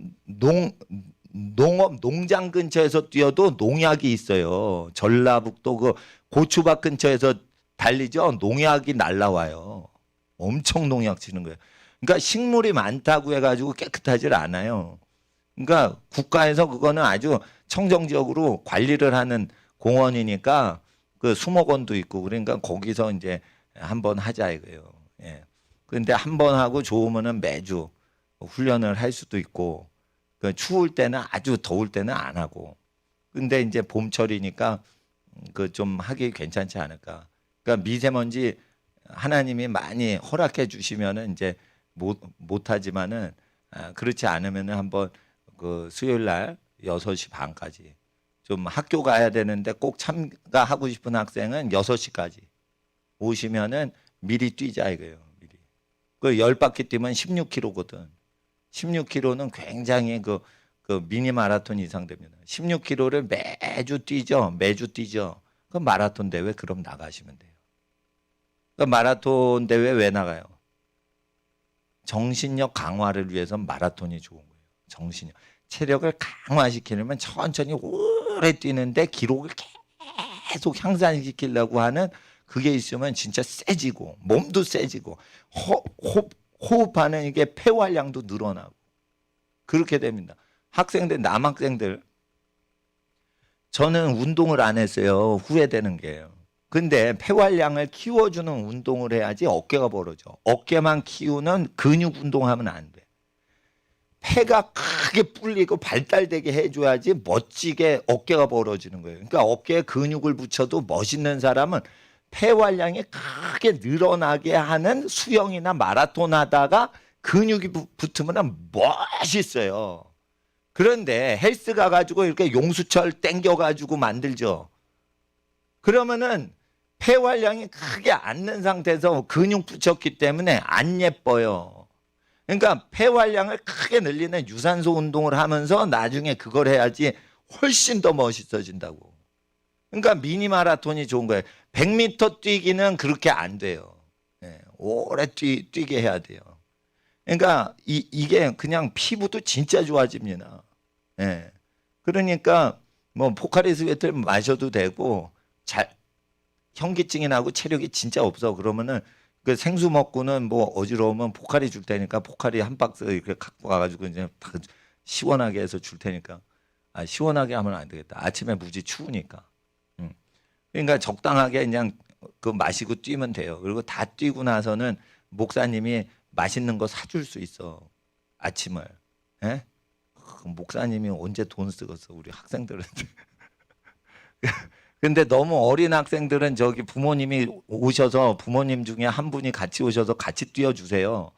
농업 농장 근처에서 뛰어도 농약이 있어요. 전라북도 그 고추밭 근처에서 달리죠. 농약이 날라와요. 엄청 농약 치는 거예요. 그러니까 식물이 많다고 해가지고 깨끗하지 않아요. 그러니까 국가에서 그거는 아주 청정지역으로 관리를 하는 공원이니까 그 수목원도 있고 그러니까 거기서 이제 한번 하자 이거예요. 예. 그런데 한 번 하고 좋으면은 매주 훈련을 할 수도 있고 그 추울 때는 아주 더울 때는 안 하고 근데 이제 봄철이니까 그 좀 하기 괜찮지 않을까. 그러니까 미세먼지 하나님이 많이 허락해 주시면은 이제 못 하지만은 그렇지 않으면은 한번 그 수요일 날 6시 반까지 좀 학교 가야 되는데 꼭 참가하고 싶은 학생은 6시까지 오시면은 미리 뛰자 이거예요. 미리. 그 10바퀴 뛰면 16km거든. 16km는 굉장히 그 미니 마라톤 이상 됩니다. 16km를 매주 뛰죠. 매주 뛰죠. 그 마라톤 대회 그럼 나가시면 돼요. 그 마라톤 대회 왜 나가요? 정신력 강화를 위해서 마라톤이 좋은 거예요. 정신력. 체력을 강화시키려면 천천히 오래 뛰는데 기록을 계속 향상시키려고 하는 그게 있으면 진짜 세지고 몸도 세지고 호흡하는 이게 폐활량도 늘어나고 그렇게 됩니다. 학생들, 남학생들 저는 운동을 안 했어요. 후회되는 게요. 근데 폐활량을 키워주는 운동을 해야지 어깨가 벌어져. 어깨만 키우는 근육 운동하면 안 돼. 폐가 크게 불리고 발달되게 해줘야지 멋지게 어깨가 벌어지는 거예요. 그러니까 어깨에 근육을 붙여도 멋있는 사람은 폐활량이 크게 늘어나게 하는 수영이나 마라톤 하다가 근육이 붙으면 멋있어요. 그런데 헬스 가가지고 이렇게 용수철 땡겨가지고 만들죠. 그러면은 폐활량이 크게 않는 상태에서 근육 붙였기 때문에 안 예뻐요. 그러니까 폐활량을 크게 늘리는 유산소 운동을 하면서 나중에 그걸 해야지 훨씬 더 멋있어진다고. 그러니까 미니 마라톤이 좋은 거예요. 100m 뛰기는 그렇게 안 돼요. 예, 오래 뛰게 해야 돼요. 그러니까 이게 그냥 피부도 진짜 좋아집니다. 예. 그러니까 뭐 포카리 스웨트를 마셔도 되고 현기증이 나고 체력이 진짜 없어. 그러면은 그 생수 먹고는 뭐 어지러우면 포카리 줄 테니까 포카리 한 박스 이렇게 갖고 가가지고 이제 시원하게 해서 줄 테니까. 아, 시원하게 하면 안 되겠다. 아침에 무지 추우니까. 그러니까 적당하게 그냥 그 마시고 뛰면 돼요. 그리고 다 뛰고 나서는 목사님이 맛있는 거 사줄 수 있어. 아침을. 예? 목사님이 언제 돈 쓰겠어 우리 학생들한테. 근데 너무 어린 학생들은 저기 부모님이 오셔서 부모님 중에 한 분이 같이 오셔서 같이 뛰어주세요.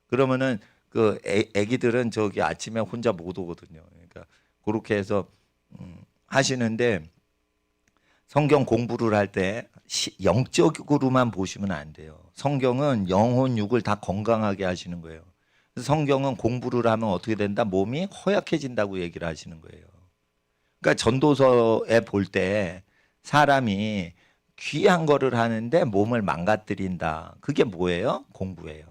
그러면은 그 애기들은 저기 아침에 혼자 못 오거든요. 그러니까 그렇게 해서 하시는데 성경 공부를 할 때 영적으로만 보시면 안 돼요. 성경은 영혼 육을 다 건강하게 하시는 거예요. 성경은 공부를 하면 어떻게 된다? 몸이 허약해진다고 얘기를 하시는 거예요. 그러니까 전도서에 볼 때 사람이 귀한 거를 하는데 몸을 망가뜨린다. 그게 뭐예요? 공부예요.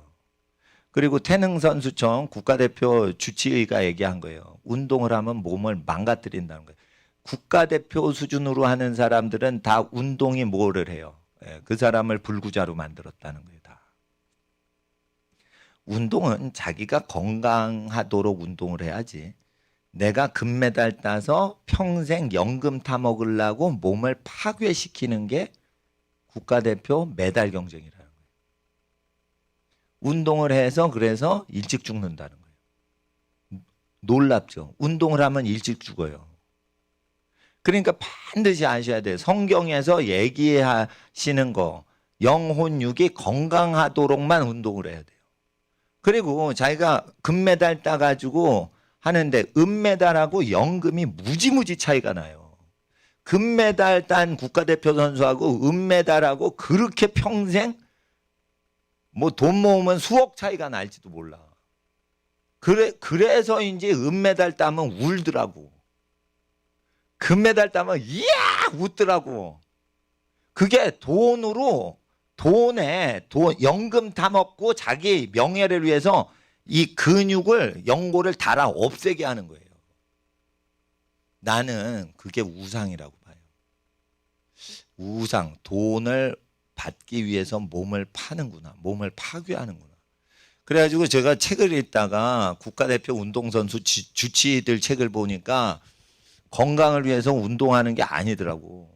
그리고 태능선수촌 국가대표 주치의가 얘기한 거예요. 운동을 하면 몸을 망가뜨린다는 거예요. 국가대표 수준으로 하는 사람들은 다 운동이 뭐를 해요? 그 사람을 불구자로 만들었다는 거예요. 다. 운동은 자기가 건강하도록 운동을 해야지. 내가 금메달 따서 평생 연금 타먹으려고 몸을 파괴시키는 게 국가대표 메달 경쟁이라는 거예요. 운동을 해서 그래서 일찍 죽는다는 거예요. 놀랍죠? 운동을 하면 일찍 죽어요. 그러니까 반드시 아셔야 돼요. 성경에서 얘기하시는 거 영혼육이 건강하도록만 운동을 해야 돼요. 그리고 자기가 금메달 따가지고 하는데 은메달하고 연금이 무지무지 차이가 나요. 금메달 딴 국가대표 선수하고 은메달하고 그렇게 평생 뭐 돈 모으면 수억 차이가 날지도 몰라. 그래서 이제 은메달 따면 울더라고. 금메달 따면 이야 웃더라고. 그게 돈에 연금 타먹고 자기 명예를 위해서 이 근육을 연골을 달아 없애게 하는 거예요. 나는 그게 우상이라고 봐요. 우상, 돈을 받기 위해서 몸을 파는구나. 몸을 파괴하는구나. 그래가지고 제가 책을 읽다가 국가대표 운동선수 주치의들 책을 보니까 건강을 위해서 운동하는 게 아니더라고.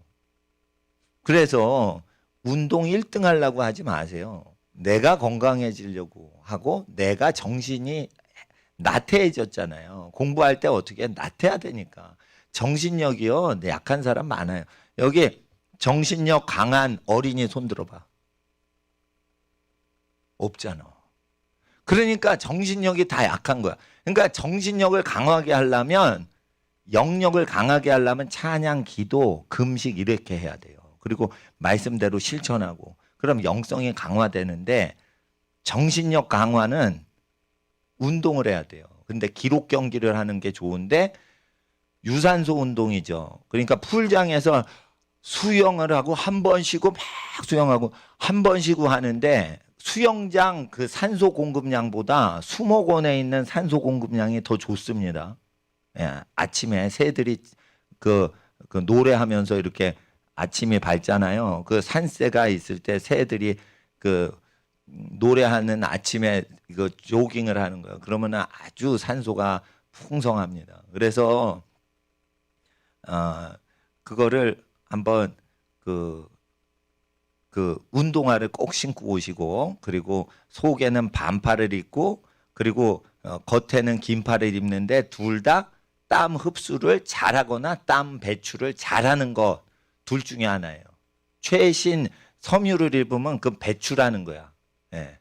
그래서 운동 1등 하려고 하지 마세요. 내가 건강해지려고 하고 내가 정신이 나태해졌잖아요. 공부할 때 어떻게 나태해야 되니까. 정신력이요. 약한 사람 많아요. 여기 정신력 강한 어린이 손 들어봐. 없잖아. 그러니까 정신력이 다 약한 거야. 그러니까 정신력을 강하게 하려면 영역을 강하게 하려면 찬양, 기도, 금식 이렇게 해야 돼요. 그리고 말씀대로 실천하고 그럼 영성이 강화되는데 정신력 강화는 운동을 해야 돼요. 근데 기록 경기를 하는 게 좋은데 유산소 운동이죠. 그러니까 풀장에서 수영을 하고 한 번 쉬고 막 수영하고 한 번 쉬고 하는데 수영장 그 산소 공급량보다 수목원에 있는 산소 공급량이 더 좋습니다. 예, 아침에 새들이 그 노래하면서 이렇게 아침이 밝잖아요. 그 산새가 있을 때 새들이 그 노래하는 아침에 이거 조깅을 하는 거예요. 그러면 아주 산소가 풍성합니다. 그래서 그거를 한번 그 운동화를 꼭 신고 오시고 그리고 속에는 반팔을 입고 그리고 겉에는 긴팔을 입는데 둘 다 땀 흡수를 잘하거나 땀 배출을 잘하는 것 둘 중에 하나예요. 최신 섬유를 입으면 그 배출하는 거야. 예.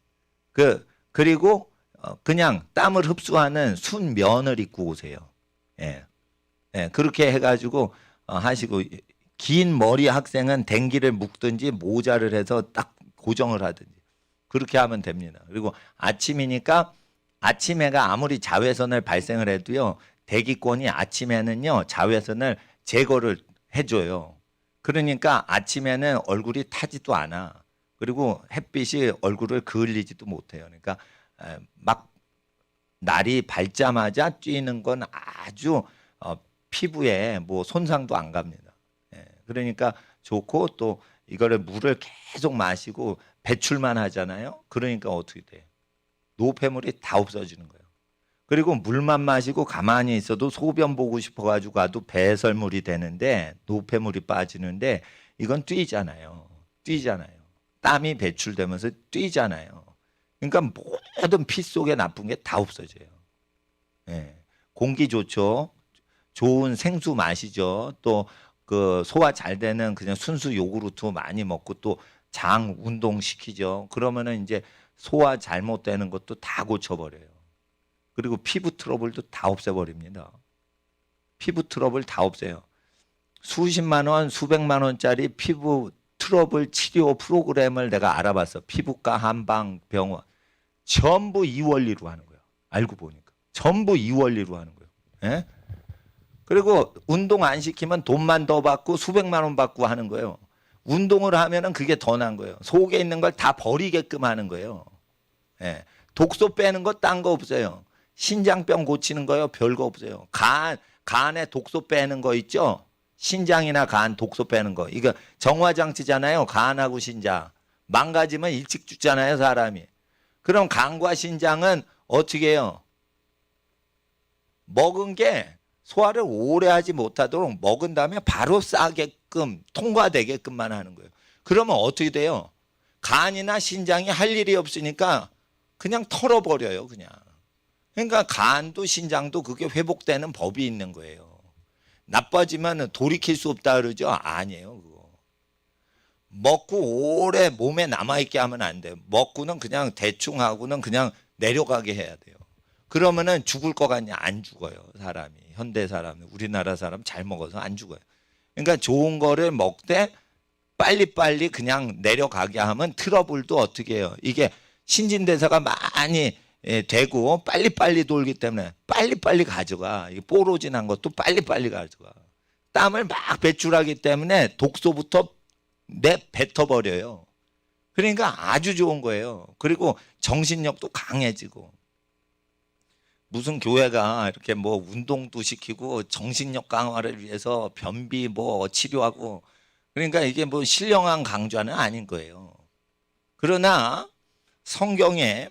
그리고 그냥 땀을 흡수하는 순면을 입고 오세요. 예. 예. 그렇게 해가지고 하시고 긴 머리 학생은 댕기를 묶든지 모자를 해서 딱 고정을 하든지 그렇게 하면 됩니다. 그리고 아침이니까 아침해가 아무리 자외선을 발생을 해도요. 대기권이 아침에는요. 자외선을 제거를 해줘요. 그러니까 아침에는 얼굴이 타지도 않아. 그리고 햇빛이 얼굴을 그을리지도 못해요. 그러니까 막 날이 밝자마자 뛰는 건 아주 피부에 뭐 손상도 안 갑니다. 예, 그러니까 좋고 또 이거를 물을 계속 마시고 배출만 하잖아요. 그러니까 어떻게 돼? 노폐물이 다 없어지는 거예요. 그리고 물만 마시고 가만히 있어도 소변 보고 싶어가지고 가도 배설물이 되는데 노폐물이 빠지는데 이건 뛰잖아요. 뛰잖아요. 땀이 배출되면서 뛰잖아요. 그러니까 모든 피 속에 나쁜 게 다 없어져요. 예. 공기 좋죠. 좋은 생수 마시죠. 또 그 소화 잘 되는 그냥 순수 요구르트 많이 먹고 또 장 운동 시키죠. 그러면은 이제 소화 잘못되는 것도 다 고쳐버려요. 그리고 피부 트러블도 다 없애버립니다. 피부 트러블 다 없애요. 수십만 원, 수백만 원짜리 피부 트러블 치료 프로그램을 내가 알아봤어. 피부과, 한방, 병원. 전부 이 원리로 하는 거예요. 알고 보니까. 전부 이 원리로 하는 거예요. 예? 그리고 운동 안 시키면 돈만 더 받고 수백만 원 받고 하는 거예요. 운동을 하면은 그게 더 난 거예요. 속에 있는 걸 다 버리게끔 하는 거예요. 예. 독소 빼는 거 딴 거 없어요. 신장병 고치는 거요 별거 없어요. 간에 독소 빼는 거 있죠. 신장이나 간 독소 빼는 거. 이거 정화장치잖아요. 간하고 신장. 망가지면 일찍 죽잖아요, 사람이. 그럼 간과 신장은 어떻게 해요? 먹은 게 소화를 오래 하지 못하도록 먹은 다음에 바로 싸게끔 통과되게끔만 하는 거예요. 그러면 어떻게 돼요? 간이나 신장이 할 일이 없으니까 그냥 털어버려요, 그냥. 그러니까 간도 신장도 그게 회복되는 법이 있는 거예요. 나빠지면 돌이킬 수 없다 그러죠? 아니에요, 그거. 먹고 오래 몸에 남아있게 하면 안 돼요. 먹고는 그냥 대충 하고는 그냥 내려가게 해야 돼요. 그러면은 죽을 것 같냐? 안 죽어요, 사람이. 현대 사람, 우리나라 사람 잘 먹어서 안 죽어요. 그러니까 좋은 거를 먹되 빨리빨리 그냥 내려가게 하면 트러블도 어떻게 해요? 이게 신진대사가 많이 되고 빨리빨리 돌기 때문에 빨리빨리 가져가. 이게 뽀로진한 것도 빨리빨리 가져가. 땀을 막 배출하기 때문에 독소부터 뱉어버려요. 그러니까 아주 좋은 거예요. 그리고 정신력도 강해지고. 무슨 교회가 이렇게 뭐 운동도 시키고 정신력 강화를 위해서 변비 뭐 치료하고 그러니까 이게 뭐 신령한 강좌는 아닌 거예요. 그러나 성경에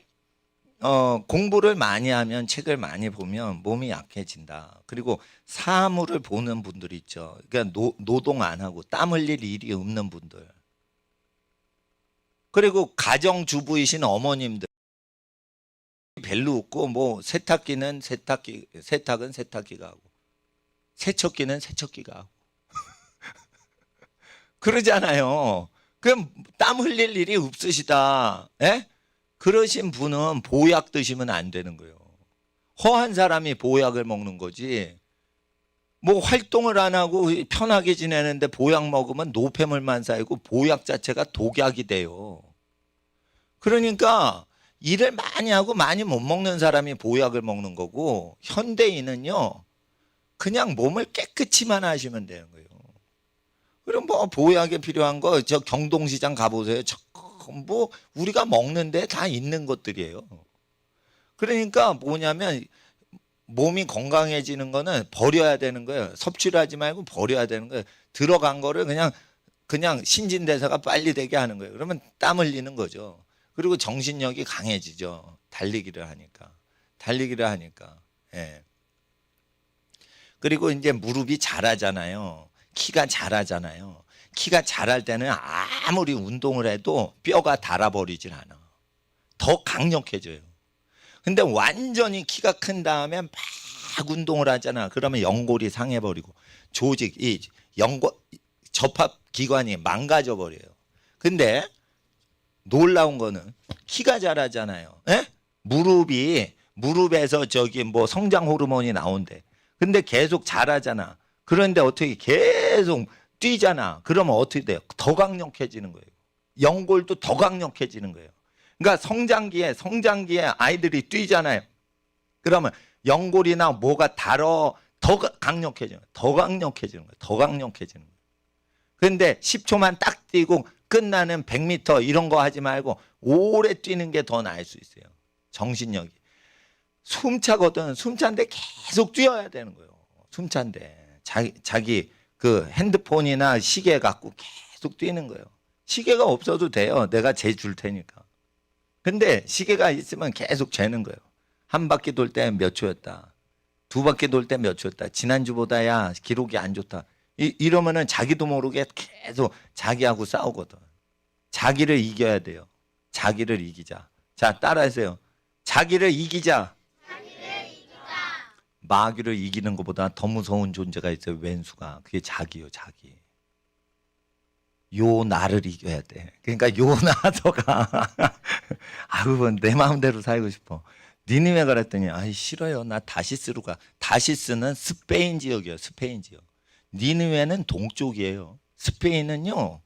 공부를 많이 하면 책을 많이 보면 몸이 약해진다. 그리고 사물을 보는 분들이 있죠. 그러니까 노동 안 하고 땀 흘릴 일이 없는 분들. 그리고 가정주부이신 어머님들. 별로 없고 뭐 세탁은 세탁기가 하고 세척기는 세척기가 하고 그러잖아요. 그럼 땀 흘릴 일이 없으시다. 에? 그러신 분은 보약 드시면 안 되는 거예요. 허한 사람이 보약을 먹는 거지. 뭐 활동을 안 하고 편하게 지내는데 보약 먹으면 노폐물만 쌓이고 보약 자체가 독약이 돼요. 그러니까 일을 많이 하고 많이 못 먹는 사람이 보약을 먹는 거고 현대인은요 그냥 몸을 깨끗이만 하시면 되는 거예요. 그럼 뭐 보약에 필요한 거 저 경동시장 가보세요. 전부 우리가 먹는데 다 있는 것들이에요. 그러니까 뭐냐면 몸이 건강해지는 거는 버려야 되는 거예요. 섭취를 하지 말고 버려야 되는 거예요. 들어간 거를 그냥 신진대사가 빨리 되게 하는 거예요. 그러면 땀 흘리는 거죠. 그리고 정신력이 강해지죠. 달리기를 하니까. 예. 그리고 이제 무릎이 자라잖아요. 키가 자라잖아요. 키가 자랄 때는 아무리 운동을 해도 뼈가 닳아버리질 않아. 더 강력해져요. 근데 완전히 키가 큰 다음에 막 운동을 하잖아. 그러면 연골이 상해버리고 접합 기관이 망가져 버려요. 근데 놀라운 거는 키가 자라잖아요. 예? 무릎에서 저기 뭐 성장 호르몬이 나온대. 근데 계속 자라잖아. 그런데 어떻게 계속 뛰잖아. 그러면 어떻게 돼요? 더 강력해지는 거예요. 연골도 더 강력해지는 거예요. 그러니까 성장기에 아이들이 뛰잖아요. 그러면 연골이나 뭐가 더 강력해지는 거예요. 더 강력해지는 거예요. 더 강력해지는 거예요. 그런데 10초만 딱 뛰고 끝나는 100m 이런 거 하지 말고 오래 뛰는 게 더 나을 수 있어요. 정신력이. 숨차거든. 숨찬데 계속 뛰어야 되는 거예요. 숨찬데. 자기 그 핸드폰이나 시계 갖고 계속 뛰는 거예요. 시계가 없어도 돼요. 내가 재줄 테니까. 근데 시계가 있으면 계속 재는 거예요. 한 바퀴 돌 때 몇 초였다. 두 바퀴 돌 때 몇 초였다. 지난주보다 야 기록이 안 좋다. 이러면은 자기도 모르게 계속 자기하고 싸우거든. 자기를 이겨야 돼요. 자기를 이기자. 자, 따라하세요. 자기를 이기자. 마귀를 이기는 것보다 더 무서운 존재가 있어요. 왼수가. 그게 자기요, 자기. 요 나를 이겨야 돼. 그러니까 요 나 너가 아유 내 마음대로 살고 싶어. 니느웨 가랬더니 아이 싫어요. 나 다시스로 가. 다시스는 스페인 지역이에요. 스페인 지역. 니느웨는 동쪽이에요. 스페인은요.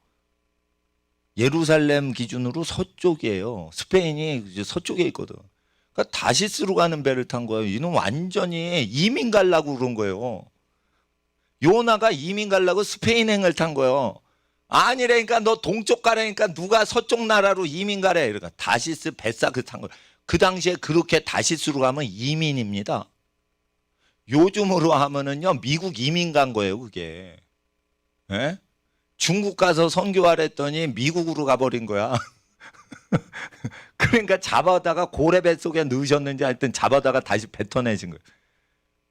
예루살렘 기준으로 서쪽이에요. 스페인이 이제 서쪽에 있거든. 그러니까 다시스로 가는 배를 탄 거예요. 이는 완전히 이민 가려고 그런 거예요. 요나가 이민 가려고 스페인행을 탄 거예요. 아니라니까 너 동쪽 가라니까 누가 서쪽 나라로 이민 가래. 이러니까 다시스 베사그 탄 거예요. 그 당시에 그렇게 다시스로 가면 이민입니다. 요즘으로 하면은요 미국 이민 간 거예요 그게. 예? 중국 가서 선교하랬더니 미국으로 가버린 거야. 그러니까 잡아다가 고래 뱃속에 넣으셨는지 하여튼 잡아다가 다시 뱉어내신 거예요.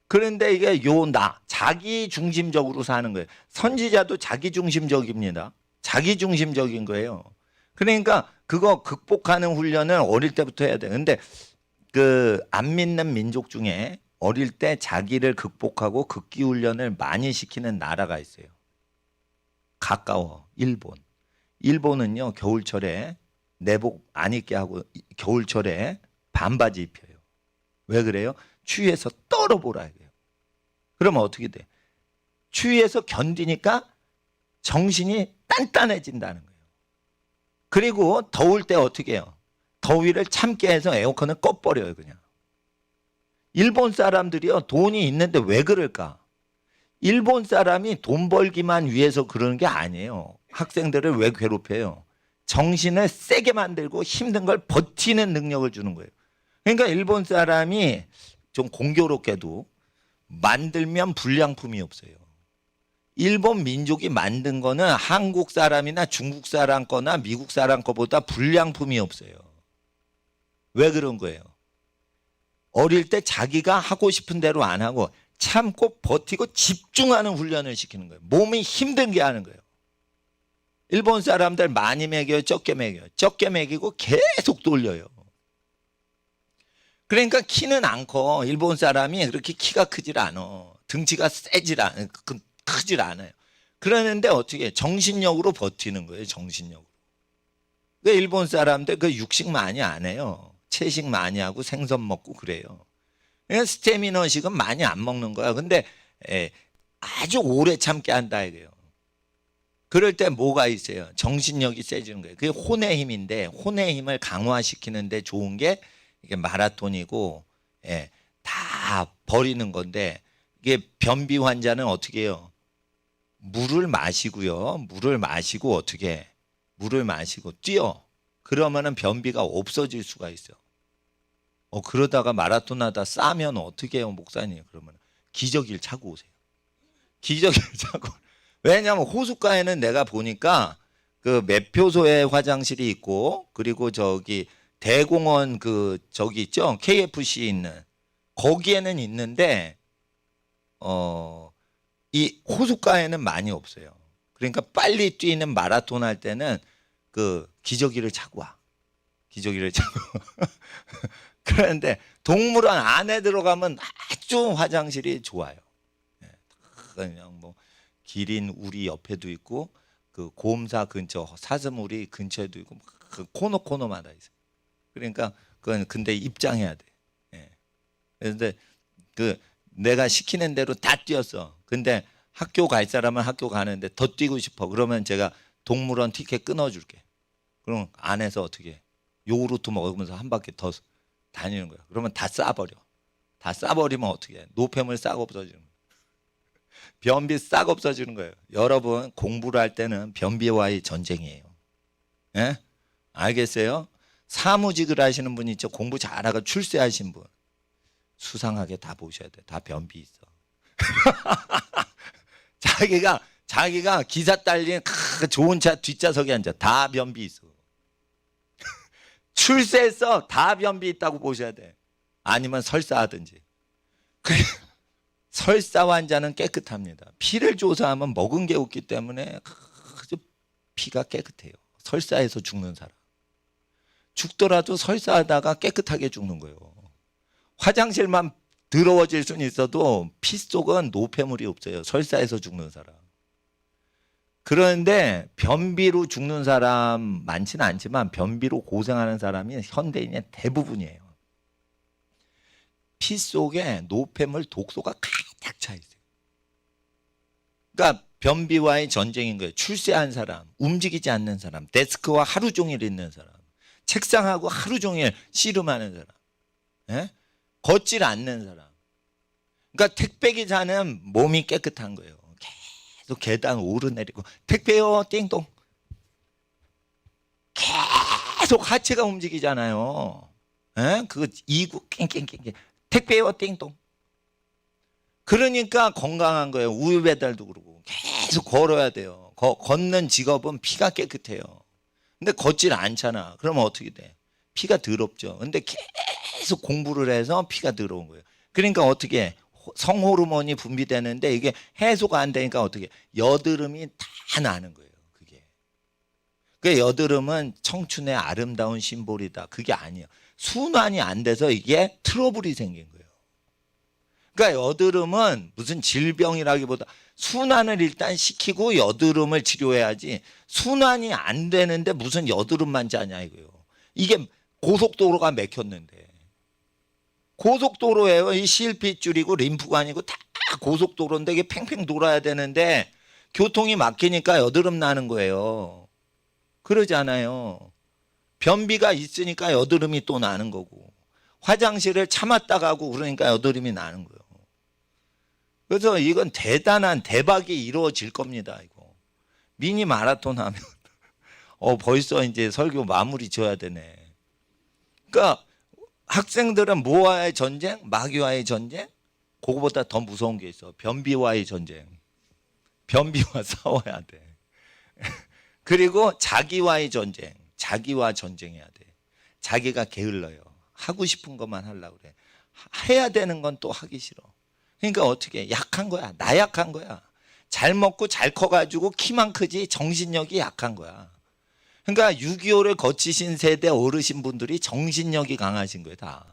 그런데 이게 자기 중심적으로 사는 거예요. 선지자도 자기 중심적입니다. 자기 중심적인 거예요. 그러니까 그거 극복하는 훈련을 어릴 때부터 해야 돼. 근데 그 안 믿는 민족 중에 어릴 때 자기를 극복하고 극기 훈련을 많이 시키는 나라가 있어요. 가까워. 일본. 일본은요 겨울철에 내복 안 입게 하고 겨울철에 반바지 입혀요. 왜 그래요? 추위에서 떨어보라 해요. 그러면 어떻게 돼? 추위에서 견디니까 정신이 단단해진다는 거예요. 그리고 더울 때 어떻게 해요? 더위를 참게 해서 에어컨을 꺼버려요 그냥. 일본 사람들이요 돈이 있는데 왜 그럴까? 일본 사람이 돈 벌기만 위해서 그러는 게 아니에요. 학생들을 왜 괴롭혀요? 정신을 세게 만들고 힘든 걸 버티는 능력을 주는 거예요. 그러니까 일본 사람이 좀 공교롭게도 만들면 불량품이 없어요. 일본 민족이 만든 거는 한국 사람이나 중국 사람 거나 미국 사람 거보다 불량품이 없어요. 왜 그런 거예요? 어릴 때 자기가 하고 싶은 대로 안 하고 참고 버티고 집중하는 훈련을 시키는 거예요. 몸이 힘든 게 하는 거예요. 일본 사람들 많이 먹여요, 적게 먹여요. 적게 먹이고 계속 돌려요. 그러니까 키는 안 커. 일본 사람이 그렇게 키가 크질 않아. 등치가 크질 않아요. 그러는데 어떻게 정신력으로 버티는 거예요. 정신력으로. 그러니까 일본 사람들 그 육식 많이 안 해요. 채식 많이 하고 생선 먹고 그래요. 그러니까 스태미너식은 많이 안 먹는 거야. 근데 아주 오래 참게 한다 이거예요. 그럴 때 뭐가 있어요? 정신력이 세지는 거예요. 그게 혼의 힘인데 혼의 힘을 강화시키는데 좋은 게 이게 마라톤이고 다 버리는 건데 이게 변비 환자는 어떻게 해요? 물을 마시고요. 물을 마시고 어떻게 해? 물을 마시고 뛰어. 그러면은 변비가 없어질 수가 있어요. 그러다가 마라톤 하다 싸면 어떻게 해요, 목사님? 그러면 기저귀를 차고 오세요. 기저귀를 차고. 왜냐하면 호숫가에는 내가 보니까 그 매표소에 화장실이 있고 그리고 저기 대공원 그 저기 있죠? KFC 있는 거기에는 있는데 이 호숫가에는 많이 없어요. 그러니까 빨리 뛰는 마라톤 할 때는 그 기저귀를 차고 와. 기저귀를 차고. 그런데 동물원 안에 들어가면 아주 화장실이 좋아요. 그냥 뭐 기린 우리 옆에도 있고 그 고음사 근처 사슴우리 근처에도 있고 그 코너마다 있어. 그러니까 그건 근데 입장해야 돼. 예. 그런데 그 내가 시키는 대로 다 뛰었어. 근데 학교 갈 사람은 학교 가는데 더 뛰고 싶어. 그러면 제가 동물원 티켓 끊어줄게. 그럼 안에서 어떻게 해? 요구르트 먹으면서 한 바퀴 더 다니는 거야. 그러면 다 싸버려. 다 싸버리면 어떻게 해? 노폐물 싹 없어지는 거야. 변비 싹 없어지는 거예요. 여러분 공부를 할 때는 변비와의 전쟁이에요. 예? 알겠어요? 사무직을 하시는 분 있죠. 공부 잘하고 출세하신 분. 수상하게 다 보셔야 돼. 다 변비 있어. 자기가 기사 딸린 좋은 차 뒷좌석에 앉아. 다 변비 있어. 출세했어. 다 변비 있다고 보셔야 돼. 아니면 설사하든지. 그래. 설사 환자는 깨끗합니다. 피를 조사하면 먹은 게 없기 때문에 피가 깨끗해요. 설사해서 죽는 사람. 죽더라도 설사하다가 깨끗하게 죽는 거예요. 화장실만 더러워질 수는 있어도 피 속은 노폐물이 없어요. 설사해서 죽는 사람. 그런데 변비로 죽는 사람 많지는 않지만 변비로 고생하는 사람이 현대인의 대부분이에요. 피 속에 노폐물 독소가 가득 차 있어요. 그러니까 변비와의 전쟁인 거예요. 출세한 사람, 움직이지 않는 사람, 데스크와 하루 종일 있는 사람, 책상하고 하루 종일 씨름하는 사람, 예? 걷질 않는 사람. 그러니까 택배 기사는 몸이 깨끗한 거예요. 계속 계단 오르내리고 택배요 띵동. 계속 하체가 움직이잖아요. 예? 그거 이구 깽깽깽깽. 택배요 띵동. 그러니까 건강한 거예요. 우유 배달도 그러고 계속 걸어야 돼요. 걷는 직업은 피가 깨끗해요. 근데 걷질 않잖아. 그러면 어떻게 돼? 피가 더럽죠. 근데 계속 공부를 해서 피가 더러운 거예요. 그러니까 어떻게 해? 성호르몬이 분비되는데 이게 해소가 안 되니까 어떻게 해? 여드름이 다 나는 거예요. 그게. 그 여드름은 청춘의 아름다운 심볼이다. 그게 아니에요. 순환이 안 돼서 이게 트러블이 생긴 거예요. 그러니까 여드름은 무슨 질병이라기보다 순환을 일단 시키고 여드름을 치료해야지 순환이 안 되는데 무슨 여드름만 자냐 이거예요. 이게 고속도로가 막혔는데 고속도로예요. 이 실핏줄이고 림프관이고 다 고속도로인데 이게 팽팽 돌아야 되는데 교통이 막히니까 여드름 나는 거예요. 그러지 않아요. 변비가 있으니까 여드름이 또 나는 거고 화장실을 참았다 가고 그러니까 여드름이 나는 거예요. 그래서 이건 대단한 대박이 이루어질 겁니다. 이거 미니 마라톤 하면 벌써 이제 설교 마무리 지어야 되네. 그러니까 학생들은 뭐와의 전쟁? 마귀와의 전쟁? 그거보다 더 무서운 게 있어. 변비와의 전쟁. 변비와 싸워야 돼. 그리고 자기와의 전쟁. 자기와 전쟁해야 돼. 자기가 게을러요. 하고 싶은 것만 하려고 그래. 해야 되는 건 또 하기 싫어. 그러니까 어떻게 해? 약한 거야. 나약한 거야. 잘 먹고 잘 커가지고 키만 크지 정신력이 약한 거야. 그러니까 6.25를 거치신 세대 어르신분들이 정신력이 강하신 거예요. 다.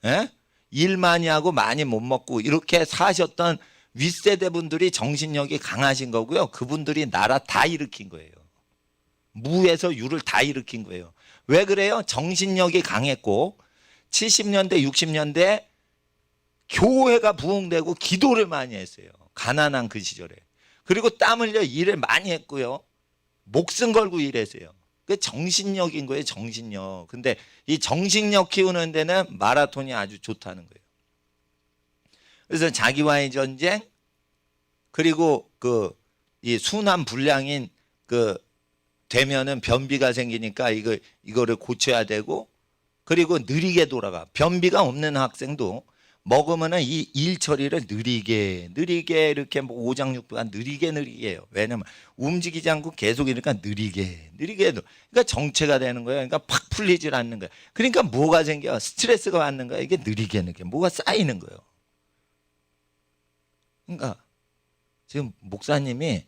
예? 일 많이 하고 많이 못 먹고 이렇게 사셨던 윗세대 분들이 정신력이 강하신 거고요. 그분들이 나라 다 일으킨 거예요. 무에서 유를 다 일으킨 거예요. 왜 그래요? 정신력이 강했고 70년대 60년대 교회가 부흥되고 기도를 많이 했어요. 가난한 그 시절에. 그리고 땀 흘려 일을 많이 했고요. 목숨 걸고 일했어요. 그 정신력인 거예요. 정신력. 근데 이 정신력 키우는 데는 마라톤이 아주 좋다는 거예요. 그래서 자기와의 전쟁 그리고 그 이 순환 불량인 그 되면은 변비가 생기니까 이거를 고쳐야 되고 그리고 느리게 돌아가. 변비가 없는 학생도 먹으면은 이 일 처리를 느리게 이렇게 뭐 오장육부가 느리게 해요. 왜냐면 움직이지 않고 계속 이러니까 느리게 그러니까 정체가 되는 거예요. 그러니까 팍 풀리질 않는 거예요. 그러니까 뭐가 생겨? 스트레스가 받는 거예요. 이게 느리게 뭐가 쌓이는 거예요. 그러니까 지금 목사님이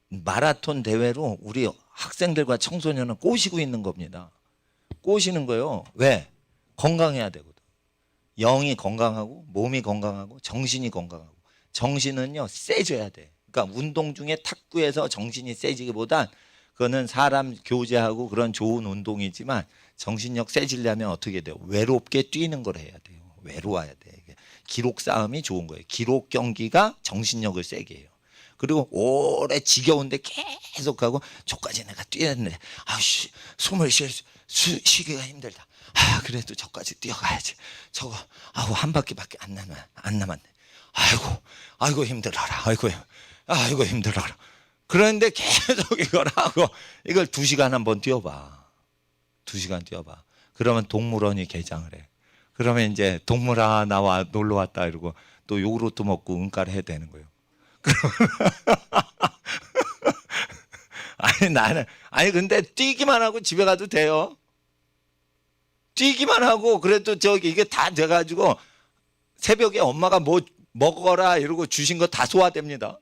마라톤 대회로 우리 학생들과 청소년을 꼬시고 있는 겁니다. 꼬시는 거예요. 왜? 건강해야 되거든. 영이 건강하고 몸이 건강하고 정신이 건강하고 정신은요 세져야 돼. 그러니까 운동 중에 탁구에서 정신이 세지기보단 그거는 사람 교제하고 그런 좋은 운동이지만 정신력 세지려면 어떻게 돼요? 외롭게 뛰는 걸 해야 돼요. 외로워야 돼. 기록 싸움이 좋은 거예요. 기록 경기가 정신력을 세게 해요. 그리고 오래 지겨운데 계속하고 저까지 내가 뛰었는데 아씨 숨을 쉬기가 힘들다. 아 그래도 저까지 뛰어가야지. 저거 아우 한 바퀴밖에 안 남았네. 아이고 힘들어라. 아이고 힘들어라. 그런데 계속 이걸 하고 이걸 2시간 한번 뛰어봐. 2시간 뛰어봐. 그러면 동물원이 개장을 해. 그러면 이제 동물아 나와 놀러 왔다 이러고 또 요구르트 먹고 응가를 해야 되는 거예요. 아니 근데 뛰기만 하고 집에 가도 돼요. 뛰기만 하고 그래도 이게 다 돼가지고 새벽에 엄마가 뭐 먹어라 이러고 주신 거 다 소화됩니다.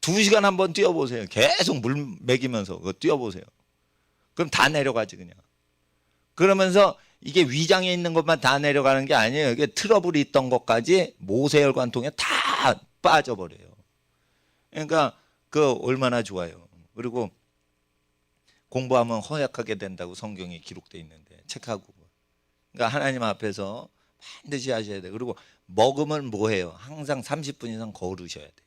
2시간 한번 뛰어보세요. 계속 물 먹이면서 그거 뛰어보세요. 그럼 다 내려가지 그냥. 그러면서 이게 위장에 있는 것만 다 내려가는 게 아니에요. 이게 트러블이 있던 것까지 모세혈관통에 다 빠져버려요. 그러니까 그 얼마나 좋아요. 그리고 공부하면 허약하게 된다고 성경에 기록되어 있는데 책하고. 그러니까 하나님 앞에서 반드시 하셔야 돼요. 그리고 먹으면 뭐해요? 항상 30분 이상 걸으셔야 돼요.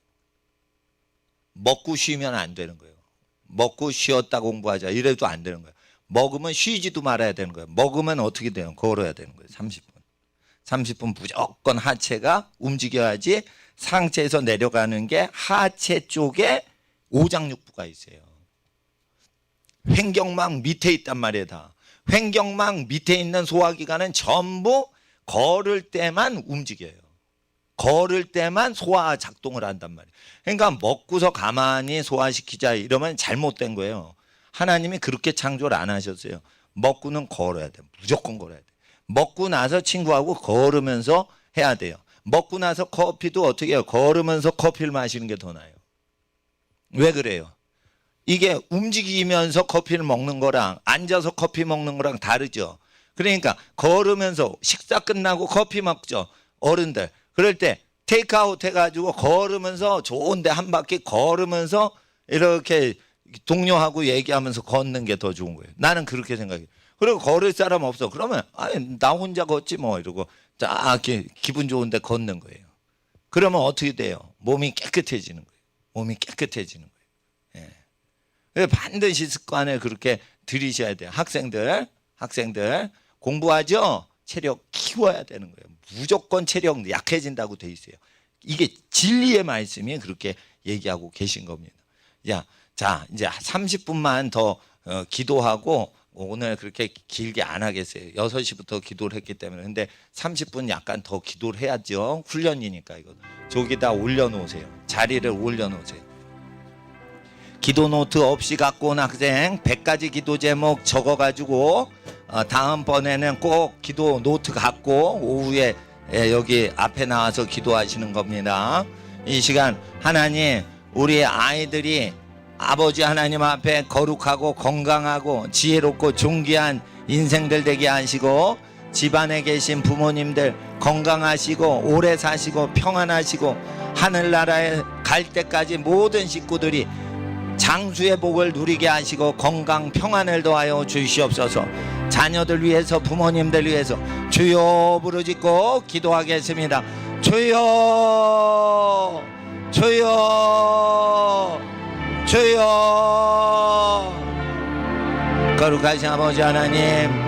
먹고 쉬면 안 되는 거예요. 먹고 쉬었다 공부하자 이래도 안 되는 거예요. 먹으면 쉬지도 말아야 되는 거예요. 먹으면 어떻게 돼요? 걸어야 되는 거예요. 30분 무조건 하체가 움직여야지. 상체에서 내려가는 게 하체 쪽에 오장육부가 있어요. 횡격막 밑에 있단 말이에요. 다. 횡격막 밑에 있는 소화기관은 전부 걸을 때만 움직여요. 걸을 때만 소화 작동을 한단 말이에요. 그러니까 먹고서 가만히 소화시키자 이러면 잘못된 거예요. 하나님이 그렇게 창조를 안 하셨어요. 먹고는 걸어야 돼요. 무조건 걸어야 돼요. 먹고 나서 친구하고 걸으면서 해야 돼요. 먹고 나서 커피도 어떻게 해요? 걸으면서 커피를 마시는 게 더 나아요. 왜 그래요? 이게 움직이면서 커피를 먹는 거랑 앉아서 커피 먹는 거랑 다르죠. 그러니까 걸으면서 식사 끝나고 커피 먹죠. 어른들. 그럴 때 테이크아웃 해가지고 걸으면서 좋은데 한 바퀴 걸으면서 이렇게 동료하고 얘기하면서 걷는 게 더 좋은 거예요. 나는 그렇게 생각해요. 그리고 걸을 사람 없어. 그러면 나 혼자 걷지 뭐 이러고 딱 기분 좋은데 걷는 거예요. 그러면 어떻게 돼요? 몸이 깨끗해지는 거예요. 몸이 깨끗해지는 거예요. 예. 반드시 습관을 그렇게 들이셔야 돼요. 학생들 공부하죠? 체력 키워야 되는 거예요. 무조건 체력 약해진다고 돼 있어요. 이게 진리의 말씀이 그렇게 얘기하고 계신 겁니다. 자, 이제 30분만 더 기도하고 오늘 그렇게 길게 안 하겠어요. 6시부터 기도를 했기 때문에. 근데 30분 약간 더 기도를 해야죠. 훈련이니까 이거. 저기다 올려놓으세요. 자리를 올려놓으세요. 기도 노트 없이 갖고 온 학생 100가지 기도 제목 적어가지고 다음번에는 꼭 기도 노트 갖고 오후에 여기 앞에 나와서 기도하시는 겁니다. 이 시간 하나님 우리 아이들이 아버지 하나님 앞에 거룩하고 건강하고 지혜롭고 존귀한 인생들 되게 하시고 집안에 계신 부모님들 건강하시고 오래 사시고 평안하시고 하늘나라에 갈 때까지 모든 식구들이 장수의 복을 누리게 하시고 건강 평안을 더하여 주시옵소서. 자녀들 위해서 부모님들 위해서 주여 부르짖고 기도하겠습니다. 주여 거룩하신 아버지 하나님